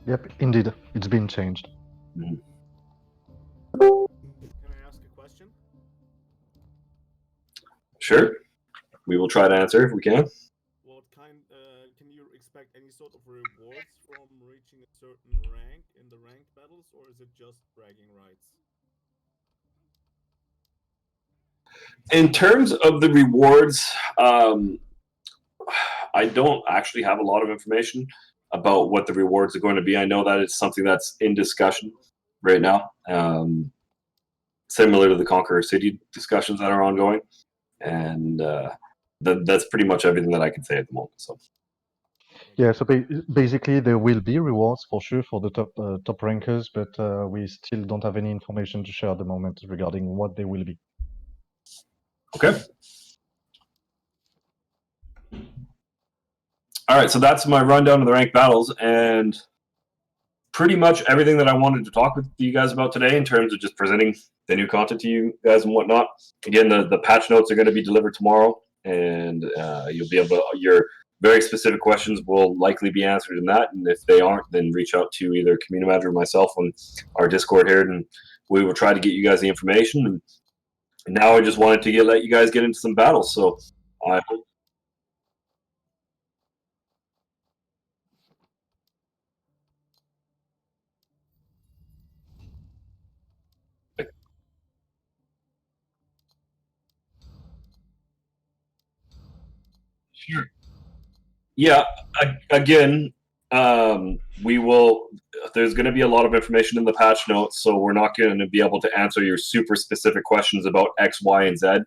Yep, indeed, it's been changed. Can I ask a question? Sure. We will try to answer if we can. What kind? Can you expect any sort of rewards from reaching a certain rank in the ranked battles, or is it just bragging rights? In terms of the rewards, I don't actually have a lot of information about what the rewards are going to be. I know that it's something that's in discussion right now, similar to the Conqueror City discussions that are ongoing, and that's pretty much everything that I can say at the moment. So. Yeah, so basically there will be rewards for sure for the top rankers, but we still don't have any information to share at the moment regarding what they will be. Okay. All right, so that's my rundown of the ranked battles, and pretty much everything that I wanted to talk with you guys about today in terms of just presenting the new content to you guys and whatnot. Again, the patch notes are going to be delivered tomorrow, and you'll be able to, your very specific questions will likely be answered in that, and if they aren't, then reach out to either community manager or myself on our Discord here, and we will try to get you guys the information. And now I just wanted to let you guys get into some battles, so I hope. Sure. Yeah, again, we will. There's going to be a lot of information in the patch notes, so we're not going to be able to answer your super specific questions about X, Y, and Z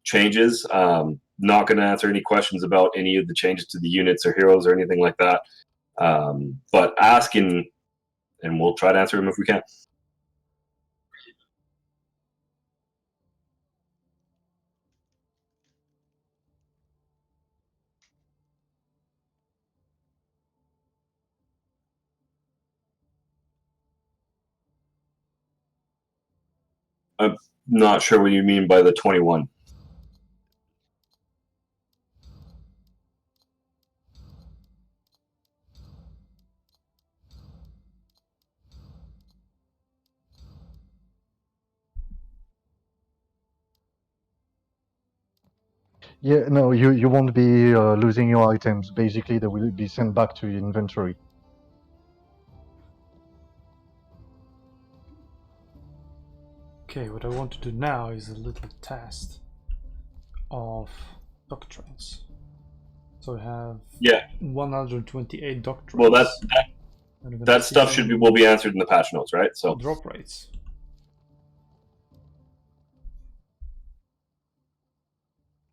changes. Not going to answer any questions about any of the changes to the units or heroes or anything like that. But ask and we'll try to answer them if we can. I'm not sure what you mean by the 21. Yeah, no, you won't be losing your items. Basically, they will be sent back to your inventory. Okay, what I want to do now is a little test of doctrines. So I have 128 doctrines. Well, that stuff will be answered in the patch notes, right? So drop rates.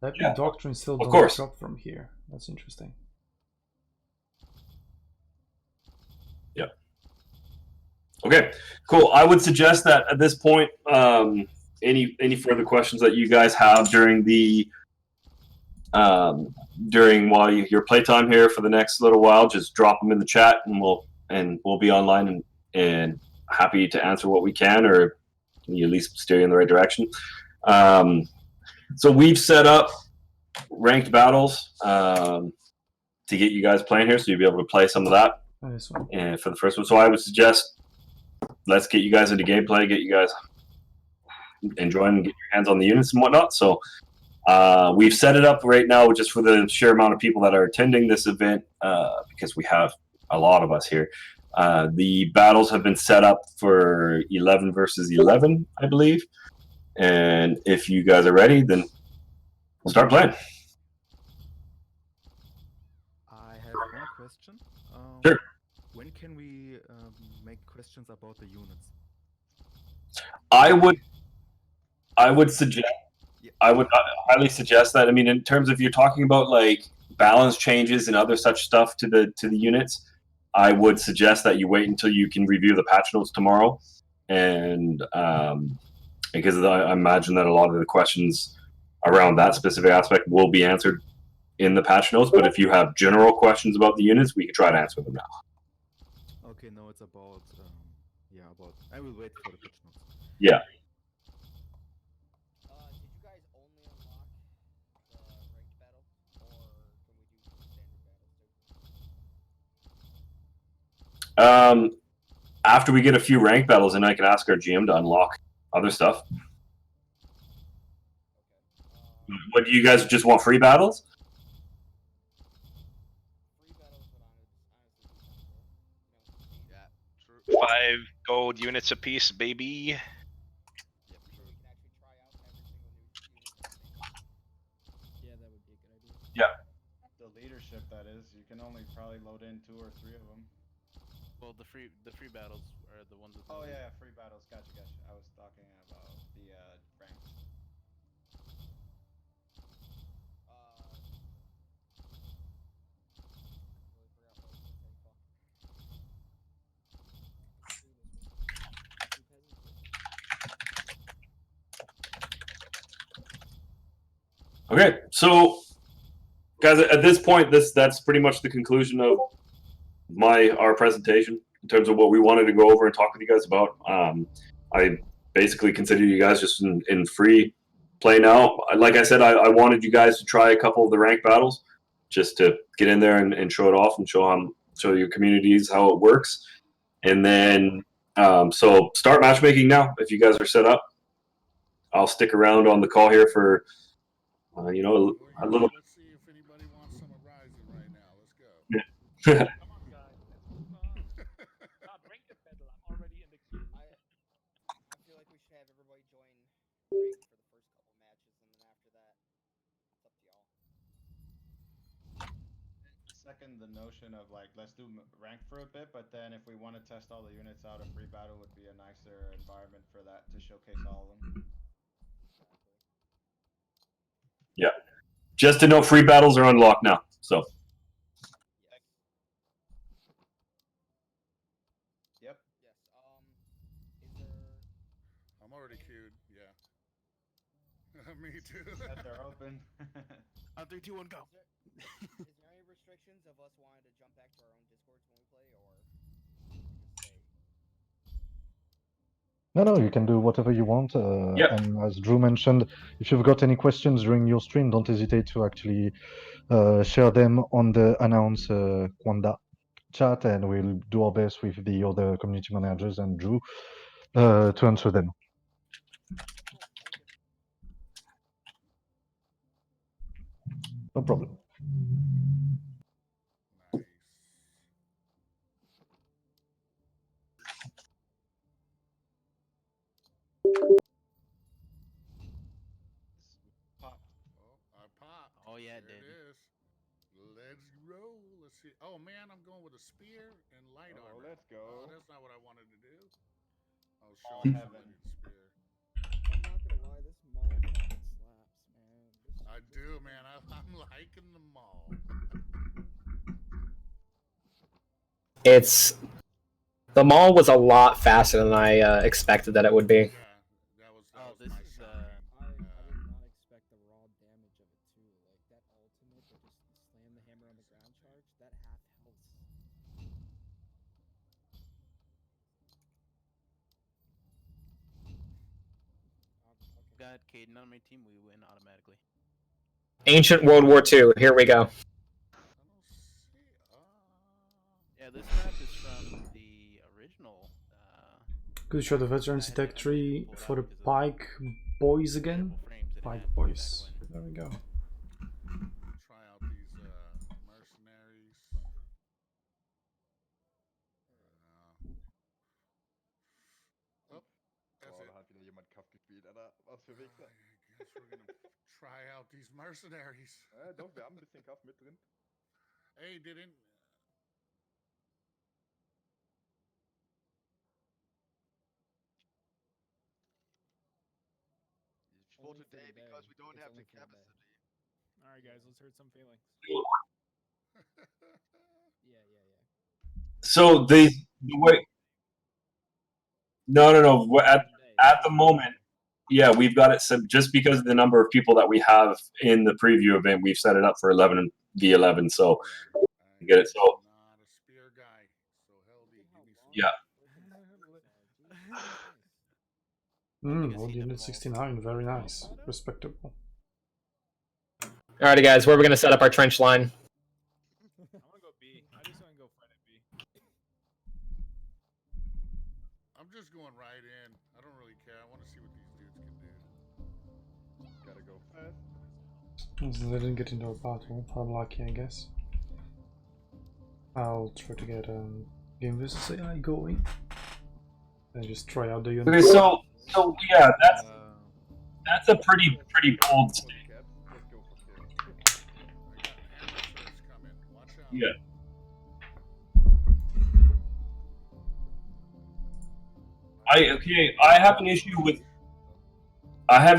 Epic doctrines still don't drop from here. That's interesting. Yeah. Okay, cool. I would suggest that at this point, any further questions that you guys have during the while your playtime here for the next little while, just drop them in the chat, and we'll be online and happy to answer what we can, or at least steer you in the right direction. So we've set up ranked battles to get you guys playing here, so you'll be able to play some of that. And for the first one, so I would suggest let's get you guys into gameplay, get you guys enjoying, get your hands on the units and whatnot. So we've set it up right now just for the sheer amount of people that are attending this event, because we have a lot of us here. The battles have been set up for 11 versus 11, I believe. And if you guys are ready, then we'll start playing. I have one question. Sure. When can we make questions about the units? I would suggest. I would highly suggest that. I mean, in terms of you're talking about like balance changes and other such stuff to the units, I would suggest that you wait until you can review the patch notes tomorrow, and because I imagine that a lot of the questions around that specific aspect will be answered in the patch notes. But if you have general questions about the units, we can try to answer them now. Okay, no, it's about I will wait for the patch notes. Yeah. After we get a few rank battles, then I can ask our GM to unlock other stuff. What do you guys just want? Free battles? 5 gold units apiece, baby. Yeah, that would be a good idea. Yeah. The leadership, that is. You can only probably load in 2 or 3 of them. Well, the free battles are the ones with. Oh yeah, free battles. Gotcha. I was talking about the ranks. Okay, so guys, at this point, that's pretty much the conclusion of our presentation in terms of what we wanted to go over and talk with you guys about. I basically consider you guys just in free play now. Like I said, I wanted you guys to try a couple of the rank battles just to get in there and show it off and show your communities how it works. And then, so start matchmaking now if you guys are set up. I'll stick around on the call here for, a little. Let's see if anybody wants some Horizon right now. Let's go. Come on, guys. Let's move on. Not ranked battle. I'm already in the queue. I feel like we should have everybody join rank for the first couple matches, and then after that, it's up to y'all. Second, the notion of like, let's do rank for a bit, but then if we want to test all the units out, a free battle would be a nicer environment for that to showcase all of them. Yeah. Just to know, free battles are unlocked now. So. Yep. Yes. Is there? I'm already queued. Yeah. Me too. They're open. On 3, 2, 1, go. Is there any restrictions of us wanting to jump back to our own discords when we play, or just stay? No, you can do whatever you want. Yep. And as Drew mentioned, if you've got any questions during your stream, don't hesitate to actually share them on the announce Kwanda chat, and we'll do our best with the other community managers and Drew to answer them. No problem. Pop. Oh, I popped. Oh yeah, there it is. Let's roll. Let's see. Oh man, I'm going with a spear and light armor. Let's go. Oh, that's not what I wanted to do. I was All showing heaven. somebody the spear. I'm not gonna lie, this mall fucking slaps, man. I do, man. I'm liking the mall. The mall was a lot faster than I expected that it would be. That was This my is I did not expect the raw damage of it too. Like that ultimate that just slam the hammer on the ground charge, that half health. Got Caden on my team, we win automatically. Ancient World War II. Here we go. Yeah, this map is from the original. Could you show the veterans attack tree for the Pike Boys again? Pike Boys. There we go. Try out these mercenaries. Oh, that's it. Da hat wieder jemand Kaff gespielt, Alter. Was für Wichser. I guess we're gonna try out these mercenaries. Doch, wir haben ein bisschen Kaff mit drin. Hey, didn't. For today, because we don't have the capacity. All right, guys, let's hurt some feelings. Yeah. So the way. No. At the moment, yeah, we've got it set just because of the number of people that we have in the preview event. We've set it up for 11 v 11. So you get it. So Not a spear guy. So healthy. yeah. Old unit 69, very nice. Respectable. Alrighty, guys, where are we gonna set up our trench line? I'm gonna go B. I just want to go fight at B. So they didn't get into a battle. Unlucky, I guess. I'll try to get game versus AI going. And just try out the unit. Okay, so yeah, that's a pretty bold statement. Yeah. I have an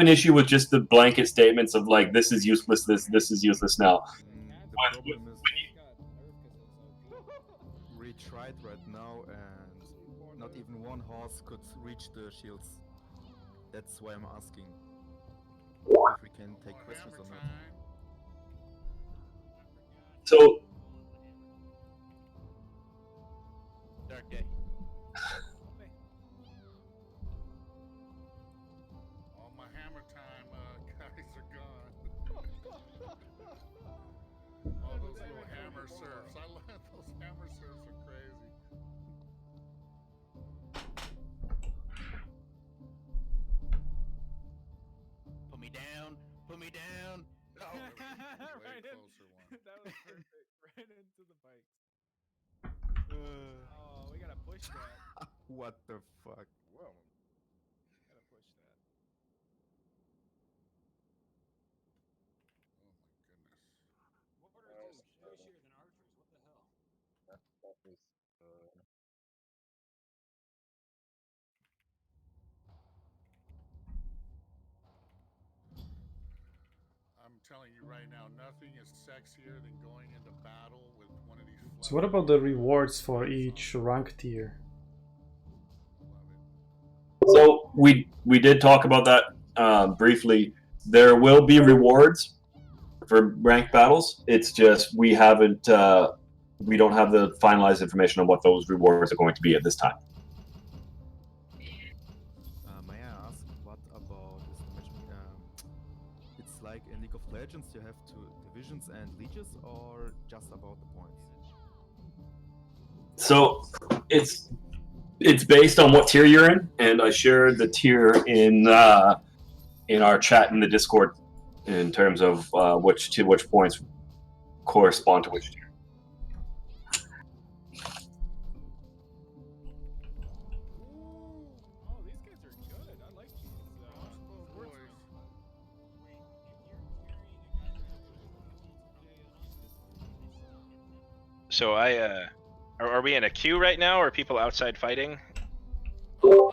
issue with just the blanket statements of like this is useless, this is useless now. The problem is we tried right now and not even one horse could reach the shields. That's why I'm asking if we can take questions or not. So Dark day. All my hammer time guys are gone. All those little hammer surfs. I love those hammer surfs are crazy. Put me down. Put me down. Oh, Right way in. closer one. That was perfect. Right into the bikes. Oh, we gotta push that. What the fuck? Whoa. Gotta push that. Oh my goodness. Mortars are squishier than archers. What the hell? That is, I'm telling you right now, nothing is sexier than going into battle with one of these. So what about the rewards for each rank tier? So we did talk about that briefly. There will be rewards for ranked battles. It's just we haven't we don't have the finalized information on what those rewards are going to be at this time. May I ask what about this it's like in League of Legends you have two divisions and legions, or just about the points? So it's based on what tier you're in, and I shared the tier in our chat in the Discord in terms of which points correspond to which tier. Oh, these guys are good. I like these. Swordsmen. So are we in a queue right now, or are people outside fighting? So,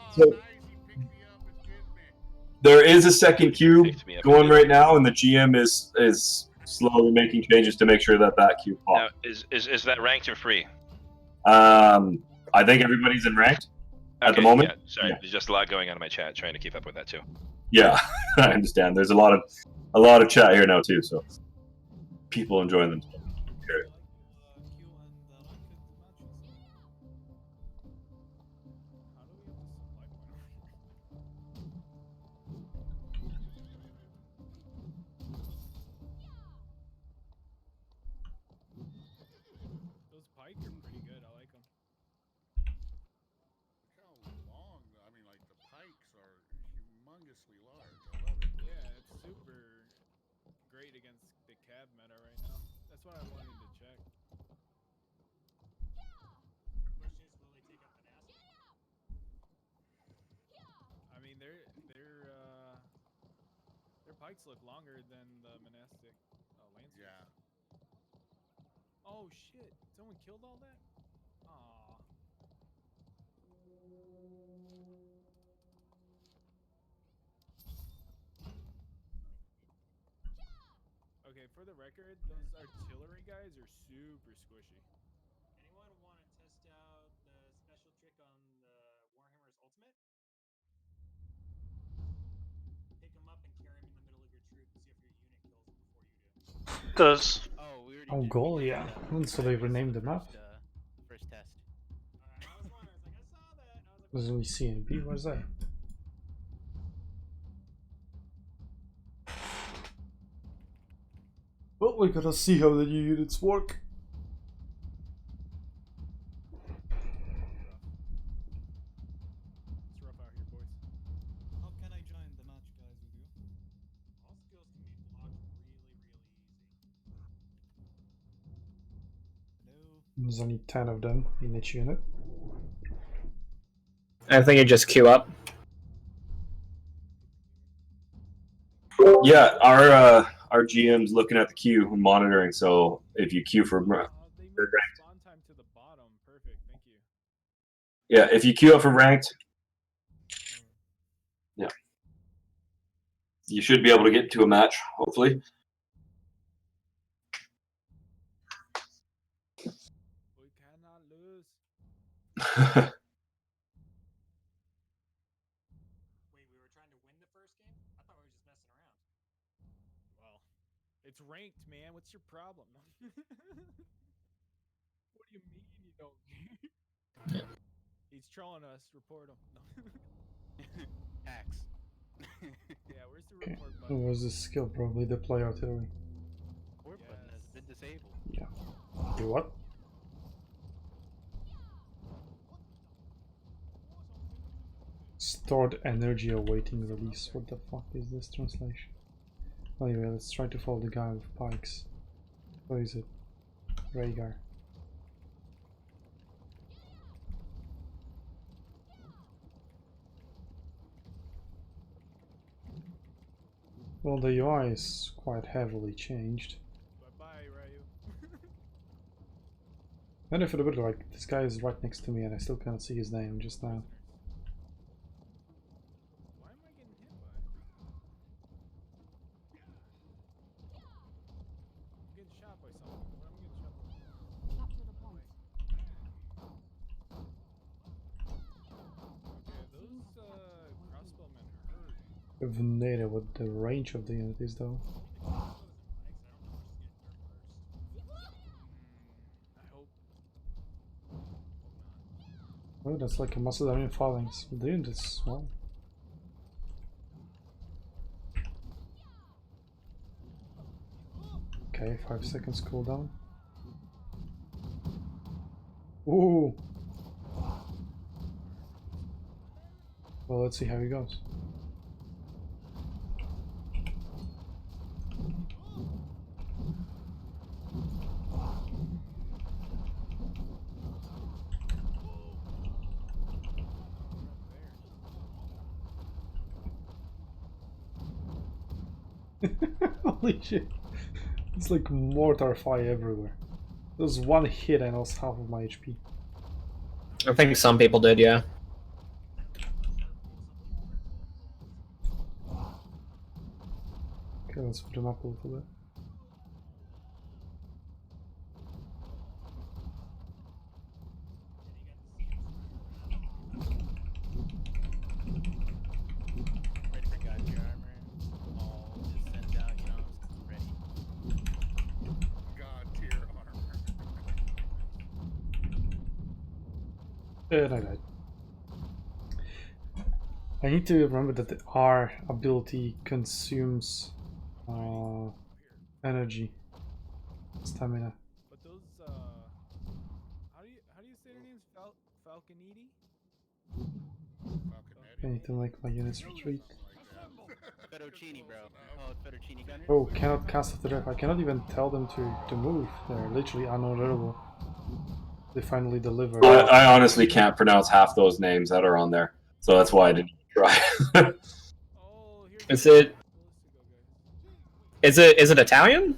there is a second queue going right now, and the GM is slowly making changes to make sure that queue Now, pops. is that ranked or free? I think everybody's in ranked at the moment. Yeah, sorry, there's just a lot going on in my chat, trying to keep up with that too. Yeah, I understand. There's a lot of chat here now too, so people enjoying them. Those pike are pretty good. I like them. Look how long. I mean, like the pikes are humongously large. I love it. Yeah, it's super great against the cab meta right now. That's what I wanted to check. Question is, will they take up monastic? I mean, their pikes look longer than the monastic lancers. Yeah. Oh shit! Someone killed all that? Aw. Okay, for the record, those artillery guys are super squishy. Anyone want to test out the special trick on the Warhammer's ultimate? Pick him up and carry him in the middle of your troop and see if your unit kills him before you do. Does. Oh, goal, yeah. So they renamed the map. First test. I was wondering, I was like, I saw that. I was like, There's only C and B. Where's that? Well, we gotta see how the new units work. It's rough out here, boys. how can I join the match, guys, with you? All skills can be There's only 10 of them in each unit. I think you just queue up. Yeah, our GM's looking at the queue and monitoring. So if you queue for They moved the spawn time to the bottom. Perfect. Thank you. yeah, if you queue up for ranked, yeah, you should be able to get to a match. Hopefully. We cannot lose. Wait, we were trying to win the first game? I thought we were just messing around. Well, it's ranked, man. What's your problem? What do you mean you don't? He's trolling us. Report him. Hacks. Yeah, where's the Okay. report What button? was the skill? Probably deploy artillery. Report button has been disabled. Yeah. Do what? Stored energy awaiting release. What the fuck is this translation? Anyway, let's try to follow the guy with pikes. What is it? Rhaegar. Well, the UI is quite heavily changed. Bye-bye, Ryu. And if it would like this guy is right next to me and I still can't see his name just now. Why am I getting hit by? I'm getting shot by something. What am I getting shot by? Capture the point. Okay, those crossbowmen hurt. I have no idea what the range of the unit is though. I hope. Oh, that's like a Macedonian phalanx. The unit is small. Okay, 5 seconds cooldown. Ooh! Well, let's see how he goes. Holy shit. It's like mortar fire everywhere. There's one hit and I lost half of my HP. I think some people did, yeah. Okay, let's put him up a little bit. Ready for God tier armor. All just sent out, you know, ready. God tier armor. And I died. I need to remember that the R ability consumes energy, stamina. But those how do you say their names? Falconiti? I need to make my units retreat. Fettuccine, bro. Oh, fettuccine gunner. Oh, cannot cast after death. I cannot even tell them to move. They're literally unhonorable. They finally deliver. I honestly can't pronounce half those names that are on there, so that's why I didn't try. Is it Italian?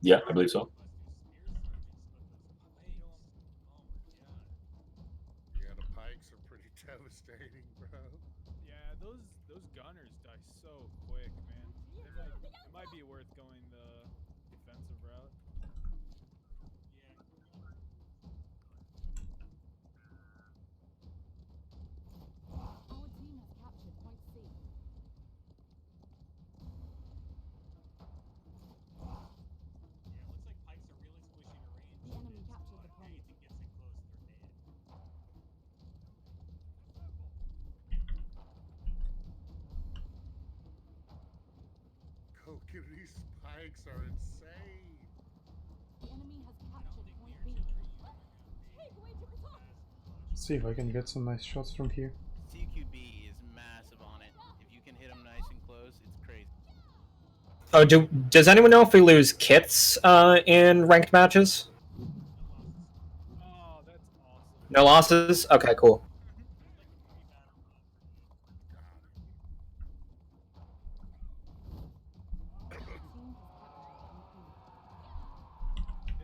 Yeah, I believe so. Yeah, the pikes are pretty devastating, bro. Yeah, those gunners die so quick, man. It might be worth going the defensive route. Our team has captured point C. Looks like pikes are really squishy to range. The enemy captured the point. Anything gets in close, they're dead. Go get these pikes are insane. The enemy has captured point B. Take away to protect. Let's see if I can get some nice shots from here. CQB is massive on it. If you can hit him nice and close, it's crazy. Oh, does anyone know if we lose kits in ranked matches? Oh, that's awesome. No losses? Okay, cool.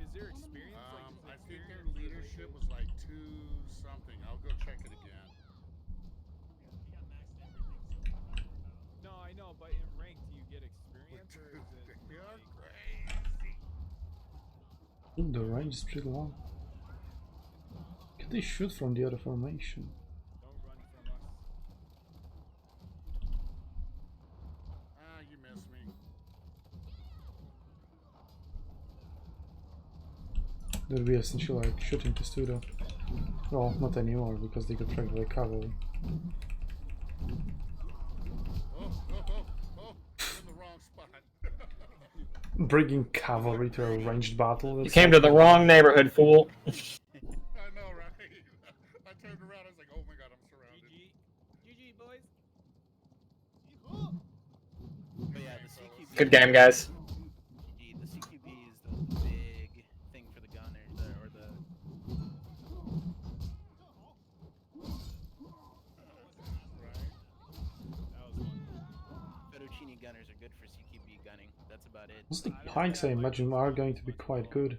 Is there experience? I think their leadership was like 2 something. I'll go check it again. No, I know, but in ranked, do you get experience or is it? You're like- crazy. Ooh, the range is pretty long. Can they shoot from the other formation? Don't run from us. Ah, you missed me. There'll be essentially like shooting to Studo. Well, not anymore because they got tracked by cavalry. Oh, I'm in the wrong spot. Bringing cavalry to a ranged battle. You came to the wrong neighborhood, fool. I know, right? I turned around, I was like, oh my god, I'm surrounded. GG, boys. But yeah, the CQB. Good game, guys. GG. The CQB is the big thing for the gunners, or the. Fettuccine gunners are good for CQB gunning. That's about it. Also, the pikes I imagine are going to be quite good.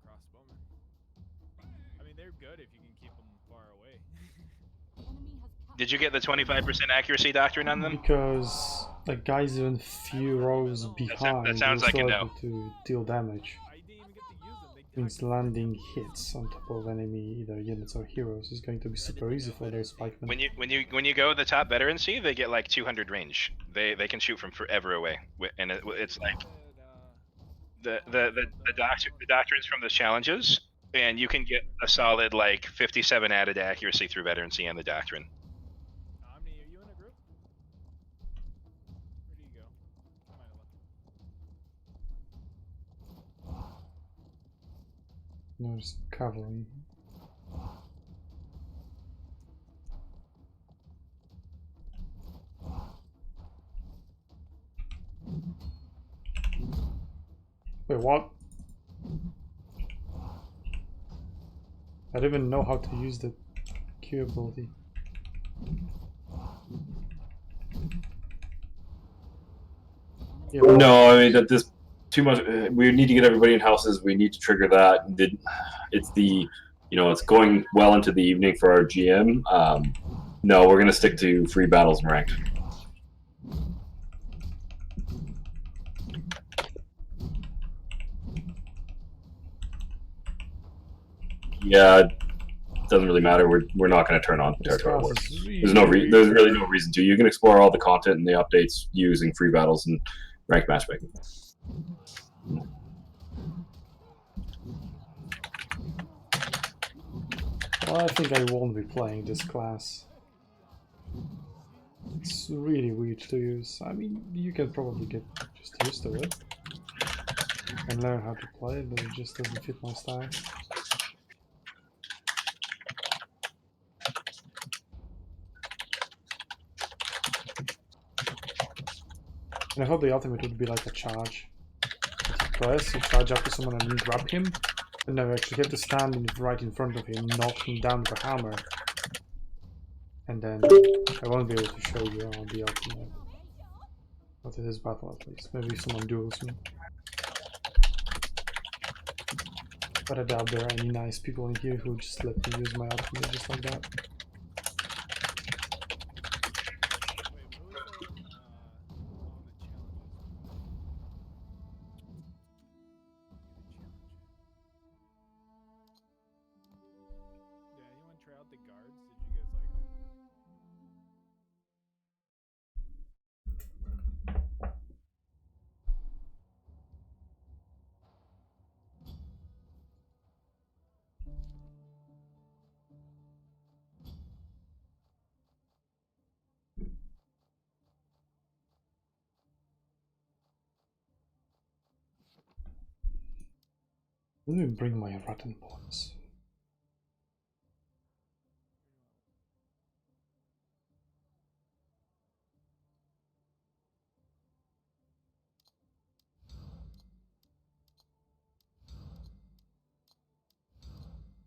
I mean, they're good if you can keep them far away. Did you get the 25% accuracy doctrine on them? Because like guys even few rows behind that sounds will like a still no. able to deal damage. Means landing hits on top of enemy either units or heroes is going to be super easy for those pikemen. When you go the top veterancy, they get like 200 range. They can shoot from forever away, and it's like the doctrines from the challenges, and you can get a solid like 57 added accuracy through veterancy and the doctrine. Omni, are you in a group? Where do you go? Come on, There's cavalry. Wait, what? I don't even know how to use the Q ability. No, I mean that this too much. We need to get everybody in houses. We need to trigger that. It's the, it's going well into the evening for our GM. No, we're gonna stick to free battles and ranked. Yeah, it doesn't really matter. We're not going to turn on territorial wars. There's really no reason to. You can explore all the content and the updates using free battles and ranked matchmaking. Well, I think I won't be playing this class. It's really weird to use. I mean, you can probably get just used to it and learn how to play it, but it just doesn't fit my style. And I thought the ultimate would be like a charge. You press, you charge up to someone and then grab him. But no, you actually have to stand right in front of him, knock him down with a hammer. And then I won't be able to show you on the ultimate. But it is battle at least. Maybe someone duels me. But I doubt there are any nice people in here who just let me use my ultimate just like that. Yeah, anyone try out the guards? Did you guys like them? Let me bring my rotten points.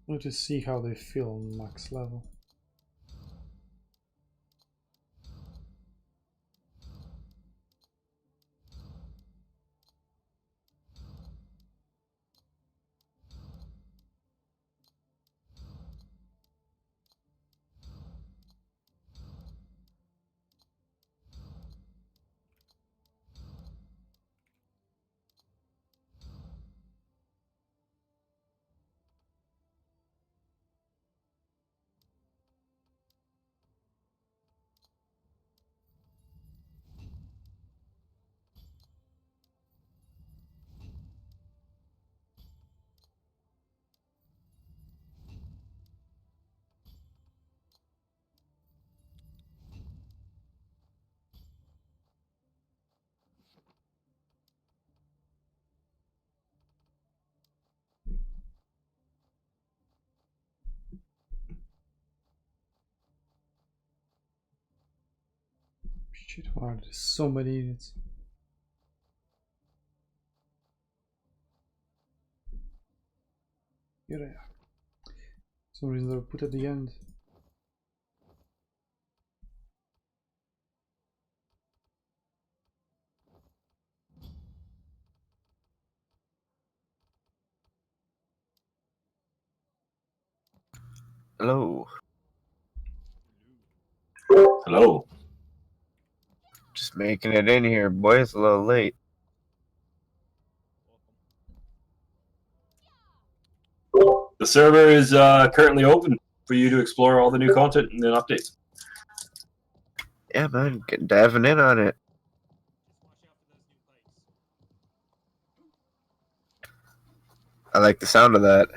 want to see how they feel on max level. Shit, wow, there's so many units. Here they are. For some reason they're put at the end. Hello. Hello. Just making it in here, boy. It's a little late. The server is currently open for you to explore all the new content and then updates. Yeah, man. Get diving in on it. I like the sound of that.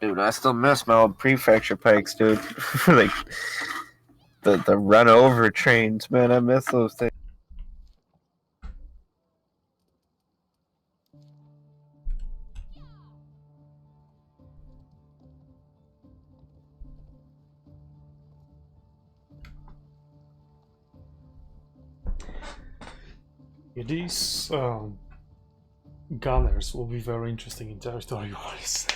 Dude, I still miss my old prefecture pikes, dude. Like the run over trains, man. I miss those things. Yeah, these gunners will be very interesting in territory wise.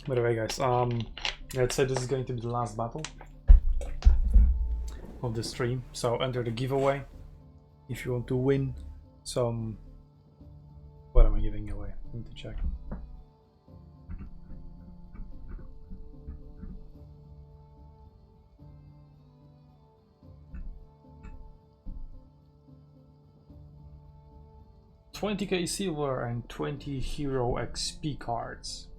By the way, guys, let's say this is going to be the last battle of the stream, so enter the giveaway if you want to win some. What am I giving away? I need to check. $20k silver and 20 hero XP cards.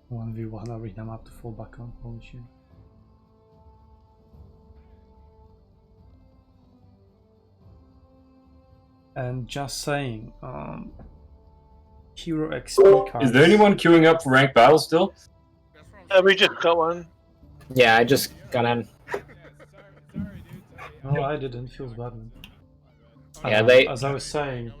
One v1 arena map to fall back on. Holy shit. And just saying, hero XP cards. Is there anyone queuing up for ranked battles still? We just got one. Yeah, I just got in. No, I didn't. Feels bad, man. Yeah, they. As I was saying,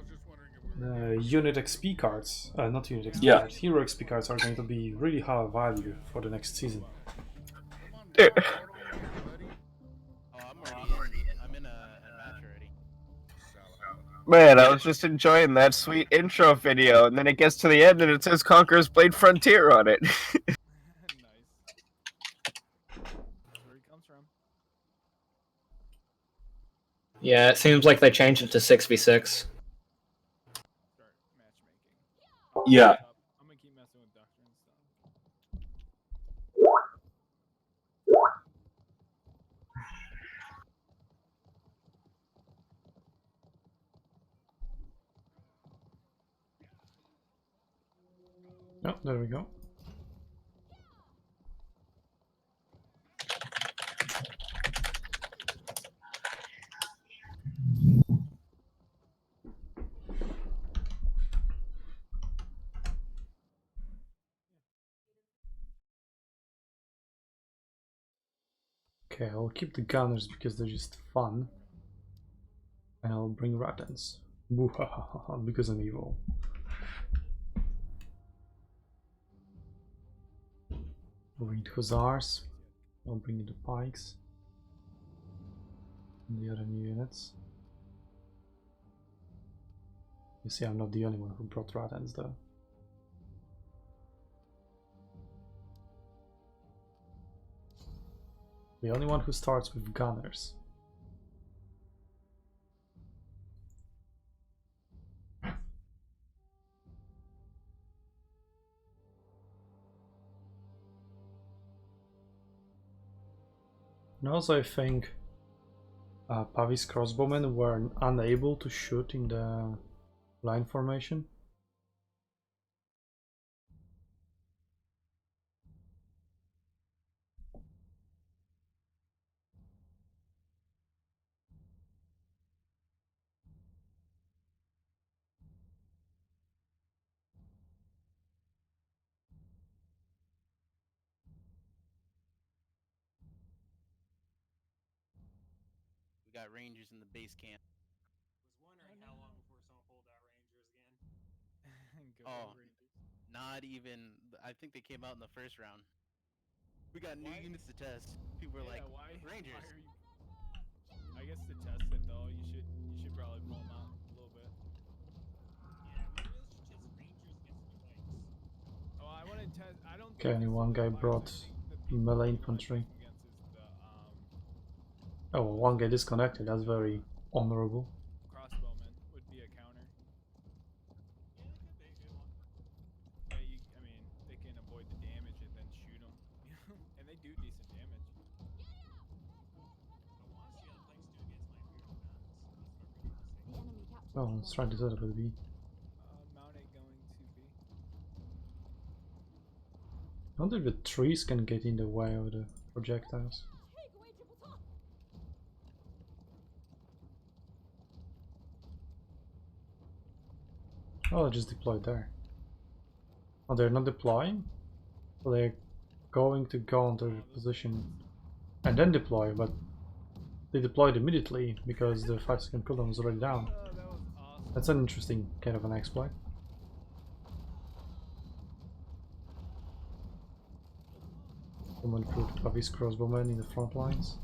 unit XP cards, not unit XP Yeah. cards, hero XP cards are going to be really high value for the next season. Oh, I'm in a match already. Man, I was just enjoying that sweet intro video, and then it gets to the end and it says Conqueror's Blade Frontier on it. Where he comes from. Yeah, it seems like they changed it to 6v6. Yeah. I'm gonna keep messing with Doctor and stuff. Oh, there we go. Okay, I'll keep the gunners because they're just fun. And I'll bring Ratans. Because I'm evil. Bring the hussars. I'll bring in the pikes. And the other new units. You see, I'm not the only one who brought Ratans though. The only one who starts with gunners. And also I think Pavis crossbowmen were unable to shoot in the line formation. We got rangers in the base camp. Was wondering how long before someone pulled out Rangers again. Go Oh, Rangers. not even. I think they came out in the first round. We got new units to test. People were like, why Rangers. Why are you? I guess to test it though, you should probably pull them out a little bit. Yeah, we really should test Rangers against Pikes. Oh, I want to test. I don't. Okay, only one guy brought melee infantry. Oh, one guy disconnected, that's very honorable. Crossbowmen would be a counter. Yeah, they could be if you want. Yeah, I mean, they can avoid the damage and then shoot them, and they do decent damage. I want to see how the Pikes do against my Imperial guns. That's what I really want to see. Oh, let's try this out with B. Mount 8 going to B. I wonder if the trees can get in the way of the projectiles. Oh, they just deployed there. Oh, they're not deploying? Well, they're going to go on their position and then deploy, but they deployed immediately because the 5-second cooldown was already down. That's an interesting kind of an exploit. Someone put Pavis crossbowmen in the front lines.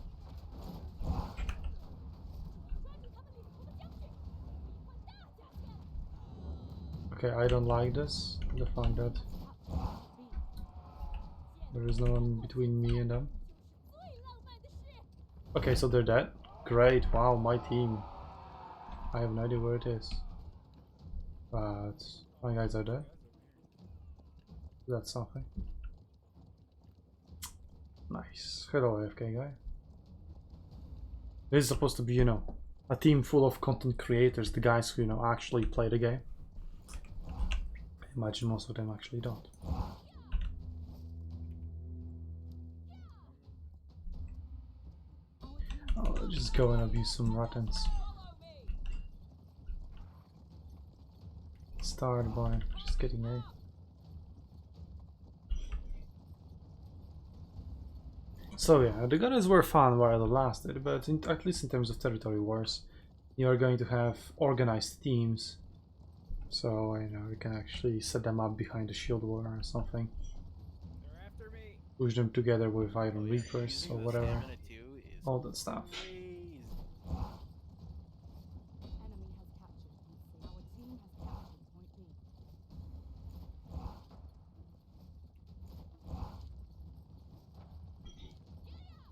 Okay, I don't like this. The fact that there is no one between me and them. Okay, so they're dead. Great, wow, my team. I have no idea where it is. But my guys are dead. That's something. Nice. Hello, AFK guy. This is supposed to be, you know, a team full of content creators, the guys who, you know, actually play the game. I imagine most of them actually don't. I'll just go and abuse some Ratans. Start by just getting A. So yeah, the gunners were fun while they lasted, but at least in terms of territory wars, you are going to have organized teams. So, you know, you can actually set them up behind a shield wall or something. Push them together with Iron Reapers or whatever. All that stuff.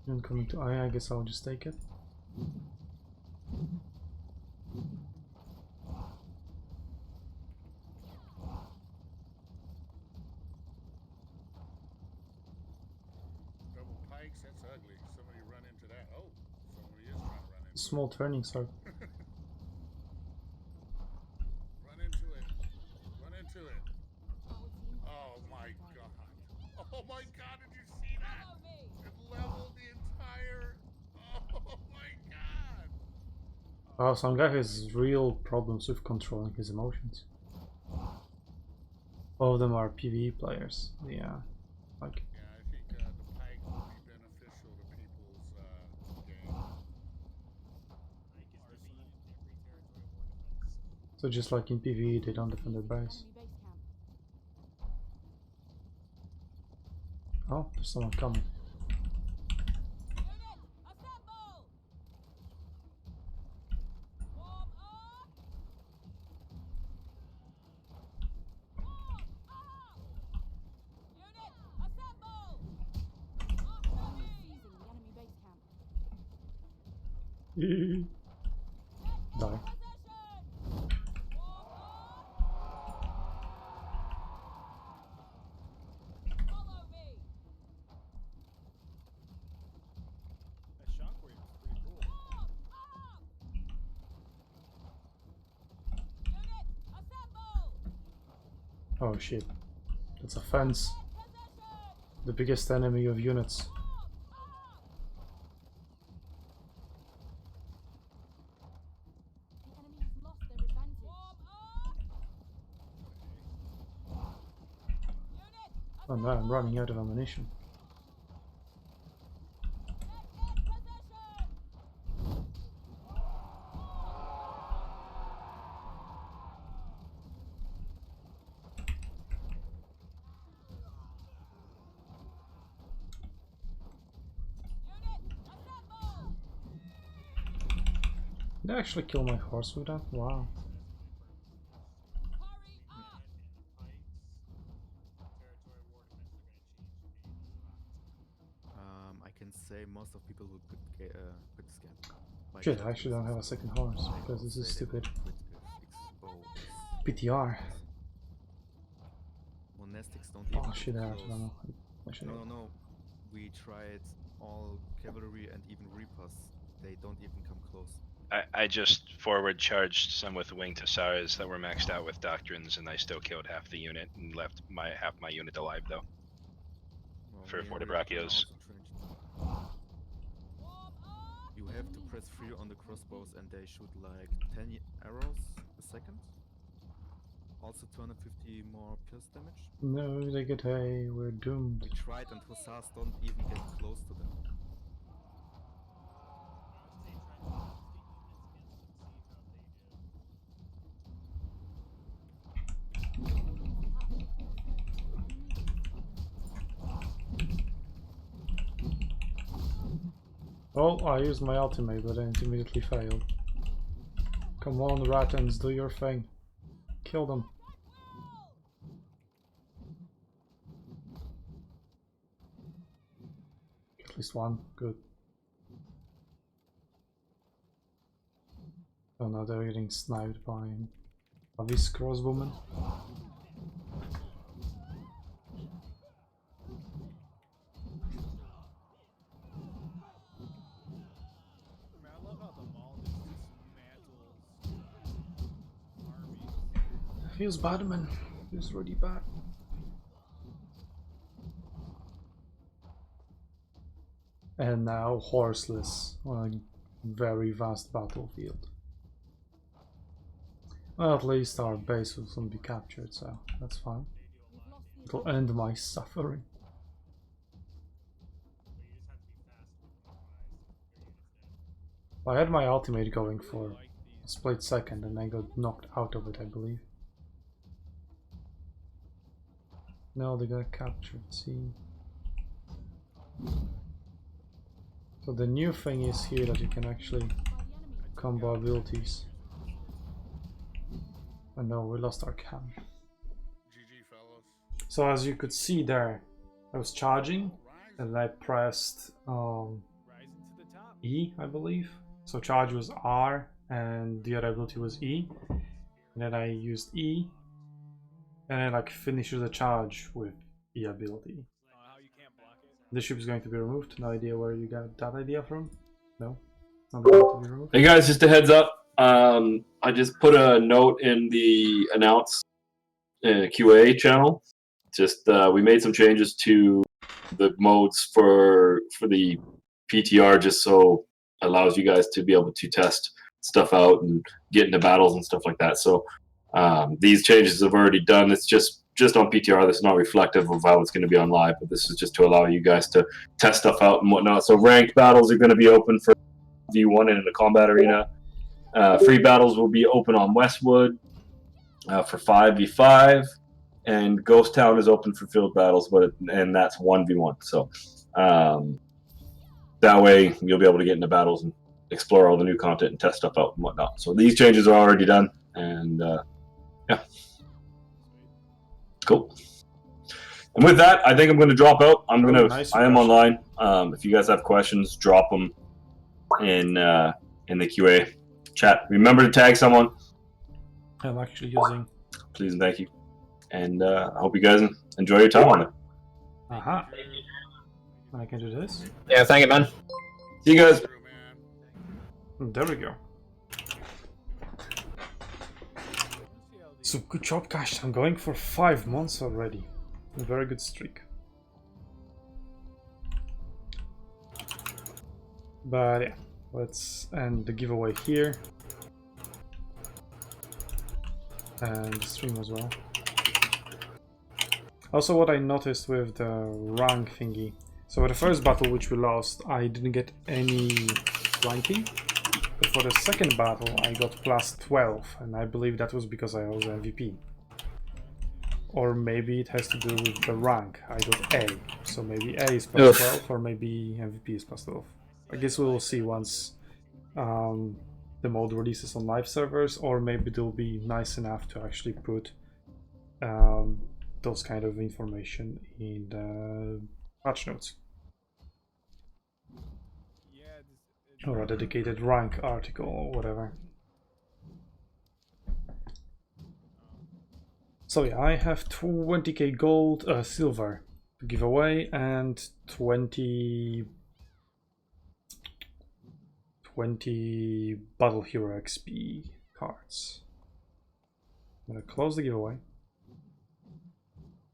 And coming to I guess I'll just take it. Double pikes, that's ugly. Somebody run into that. Oh, somebody is trying to run into Small turning circle. Run into it. Run into it. Oh my god. Oh my god, did you see that? It leveled the entire... Oh my god. Wow, some guy has real problems with controlling his emotions. All of them are PvE players. Yeah, like. Yeah, I think the pike will be beneficial to people's game. Pike is the main every territory war defense. So just like in PvE, they don't defend their base. Oh, there's someone coming. Die. That shockwave is pretty cool. Oh shit. That's a fence. The biggest enemy of units. Oh no, I'm running out of ammunition. Did I actually kill my horse with that? Wow. I can say most of people who could scan. Like Shit, I Chuck, actually don't have a second horse they because all this is say they will stupid. bonus. PTR. Monastics don't Oh even shit, get I close. actually don't know. I should No. We tried all cavalry and even reapers. They don't even come close. I just forward charged some with winged Hussars that were maxed out with doctrines, and I still killed half the unit and left half my unit alive though. Well, For we Forte are Braccios. also trenched. You have to press free on the crossbows and they shoot like 10 arrows a second. Also 250 more pierce damage. No, they get hey, we're doomed. We tried and Hussars don't even get close to them. Oh, I used my ultimate, but then it immediately failed. Come on, Ratans, do your thing. Kill them. At least one. Good. Oh no, they're getting sniped by this crossbowman. Man, I love how the mall just dismantles armies. Feels bad, man. Feels really bad. And now horseless on a very vast battlefield. Well, at least our base will soon be captured, so that's fine. It'll end my suffering. I had my ultimate going for a split second and I got knocked out of it, I believe. No, they got captured, see. So the new thing is here that you can actually combo abilities. Oh no, we lost our camp. GG, fellas. So as you could see there, I was charging and I pressed E, I believe. So charge was R and the other ability was E. And then I used E and then like finishes the charge with E ability. The ship is going to be removed. No idea where you got that idea from. No, it's not going to be removed. Hey guys, just a heads up. I just put a note in the announce QA channel. Just we made some changes to the modes for the PTR, just so it allows you guys to be able to test stuff out and get into battles and stuff like that. So these changes have already done. It's just on PTR. This is not reflective of how it's going to be on live, but this is just to allow you guys to test stuff out and whatnot. So ranked battles are going to be open for V1 and in the combat arena. Free battles will be open on Westwood. for 5v5, and Ghost Town is open for field battles, and that's 1v1. So that way you'll be able to get into battles and explore all the new content and test stuff out and whatnot. So these changes are already done, and yeah, cool. And with that, I think I'm going to drop out. I am online. If you guys have questions, drop them in the QA chat. Remember to tag someone. I'm actually using. Please and thank you. And I hope you guys enjoy your time on it. Aha. I can do this. Yeah, thank you, man. See you guys. There we go. So good job, guys. I'm going for 5 months already. A very good streak. But yeah, let's end the giveaway here. And the stream as well. Also, what I noticed with the rank thingy. So for the first battle which we lost, I didn't get any ranking. But for the second battle, I got plus 12. And I believe that was because I was MVP. Or maybe it has to do with the rank. I got A. So maybe A is plus 12, or maybe MVP is plus 12. I guess we will see once the mode releases on live servers, or maybe they'll be nice enough to actually put those kind of information in the patch notes. Or a dedicated rank article or whatever. So yeah, I have 20k gold, silver to give away, and 20 Battle Hero XP cards. I'm gonna close the giveaway.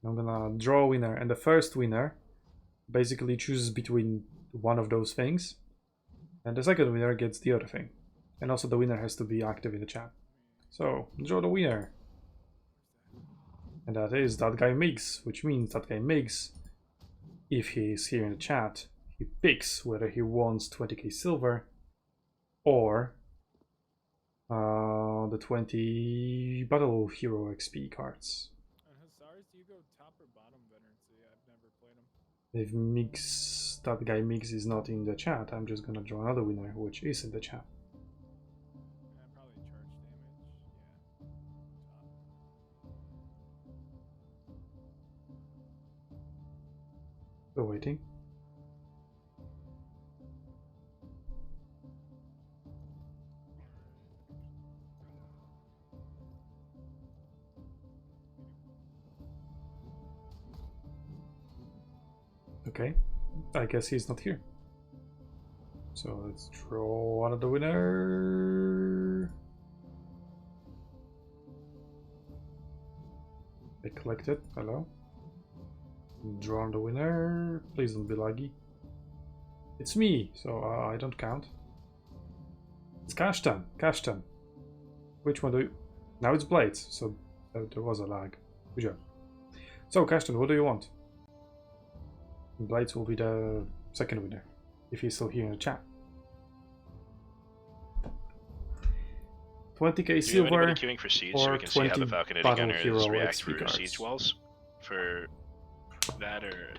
I'm gonna draw a winner, and the first winner basically chooses between one of those things, and the second winner gets the other thing. And also the winner has to be active in the chat. So, draw the winner. And that is that guy Migs, which means that guy Migs, if he is here in the chat, he picks whether he wants 20k silver or the 20 Battle Hero XP cards. On Hussars, do you go top or bottom veteran? So yeah, I've never played them. If Migs, that guy Migs is not in the chat, I'm just gonna draw another winner, which is in the chat. Probably charge damage. Still waiting. Okay, I guess he's not here. So let's draw another winner. I collected. Hello. Draw the winner. Please don't be laggy. It's me, so I don't count. It's Kashtan. Kashtan. Which one do you... Now it's Blades, so there was a lag. Good job. So Kashtan, what do you want? Blades will be the second winner, if he's still here in the chat. 20k silver. Do anybody queuing for siege so we can see how the Falconetti Gunners react for siege walls? For that or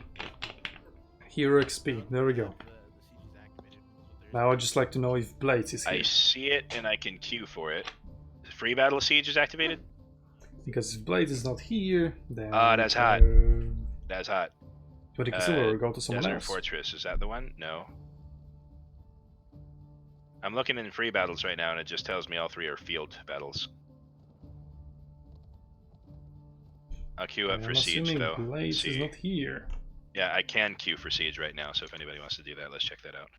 Hero XP. There we go. Now I'd just like to know if Blades is here. I see it and I can queue for it. Free battle siege is activated. Because if Blades is not here, then that's hot. That's hot. 20k silver will go to someone Desert else. Fortress, is that the one? No. I'm looking in free battles right now and it just tells me all three are field battles. I'll queue up for siege though. Blades is not here. Yeah, I can queue for siege right now, so if anybody wants to do that, let's check that out.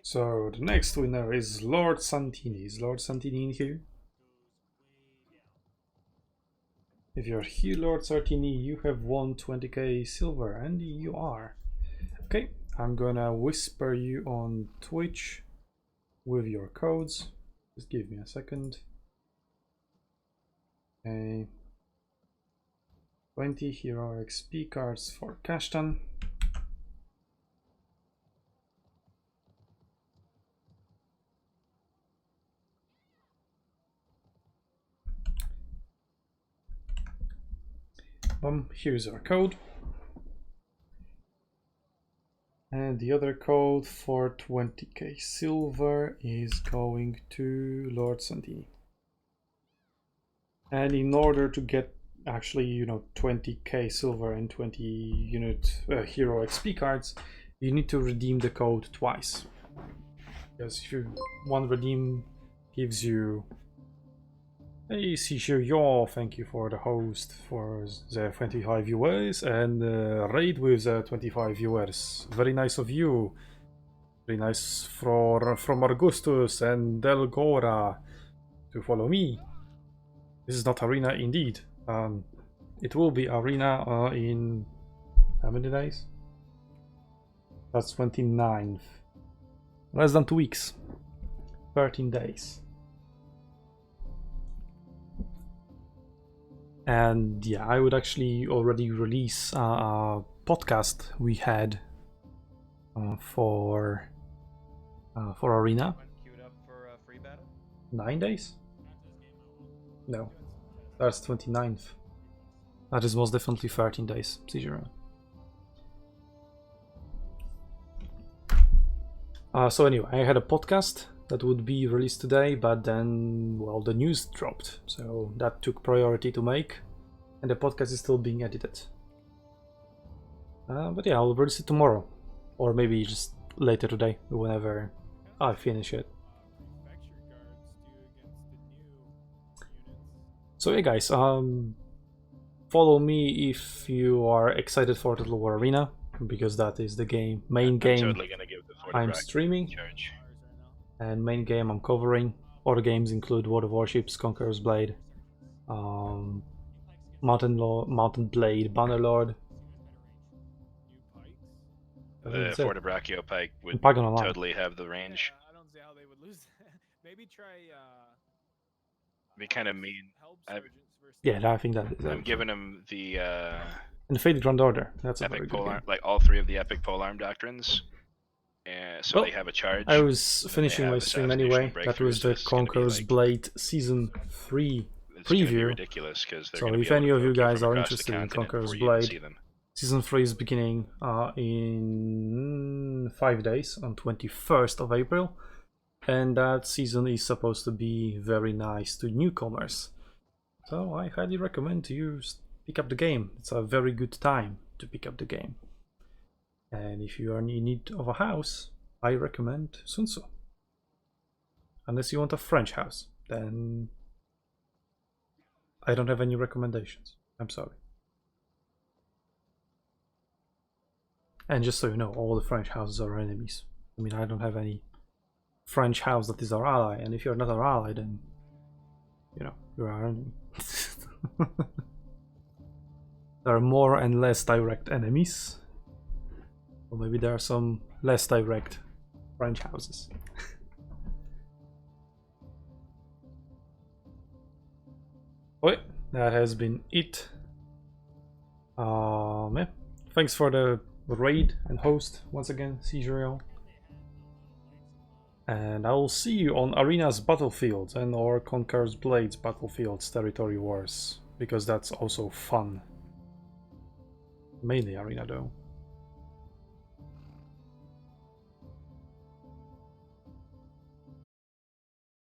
So the next winner is Lord Santini. Is Lord Santini in here? If you're here, Lord Santini, you have won 20k silver, and you are. Okay, I'm gonna whisper you on Twitch with your codes. Just give me a second. Okay. 20 Hero XP cards for Kashtan. Here's our code. And the other code for 20k silver is going to Lord Santini. And in order to get actually, 20k silver and 20 unit hero XP cards, you need to redeem the code twice. Because if you one redeem gives you, hey Seizure Yaw, thank you for the host for the 25 viewers, and raid with the 25 viewers. Very nice of you. Very nice from Augustus and Delgora to follow me. This is not Arena indeed. It will be Arena in how many days? That's 29th. Less than 2 weeks. 13 days. And yeah, I would actually already release a podcast we had for Arena. Queued up for a free battle? 9 days? No, that's 29th. That is most definitely 13 days. Seizure. So anyway, I had a podcast that would be released today, but then, well, the news dropped, so that took priority to make, and the podcast is still being edited. But yeah, I'll release it tomorrow, or maybe just later today, whenever I finish it. So yeah, guys, follow me if you are excited for Total War Arena, because that is the main game Totally gonna give the I'm streaming. And main game I'm covering. Other games include World of Warships, Conqueror's Blade, Mountain Blade, Bannerlord. The Fort Brachio Pike would totally have the range. I don't see how they would lose. Maybe try. Be kind of mean. Yeah, I think that is. I'm giving him the. And Faded Grand Order. That's a very epic good game. like all three of the epic polearm doctrons. So Well, they have a charge. I was finishing my stream anyway. That was the Conqueror's Blade Season 3 preview. Ridiculous because so if any of you guys are interested in Conqueror's Blade, Season 3 is beginning in 5 days, on 21st of April. And that season is supposed to be very nice to newcomers. So I highly recommend to you pick up the game. It's a very good time to pick up the game. And if you are in need of a house, I recommend Sun Tzu. Unless you want a French house, then I don't have any recommendations. I'm sorry. And just so you know, all the French houses are enemies. I mean, I don't have any French house that is our ally, and if you're not our ally, then, you're our enemy. There are more and less direct enemies. Or maybe there are some less direct French houses. Okay, that has been it. Yeah. Thanks for the raid and host once again, Seizure. And I will see you on Arena's Battlefields and or Conqueror's Blades Battlefields Territory Wars, because that's also fun. Mainly Arena though.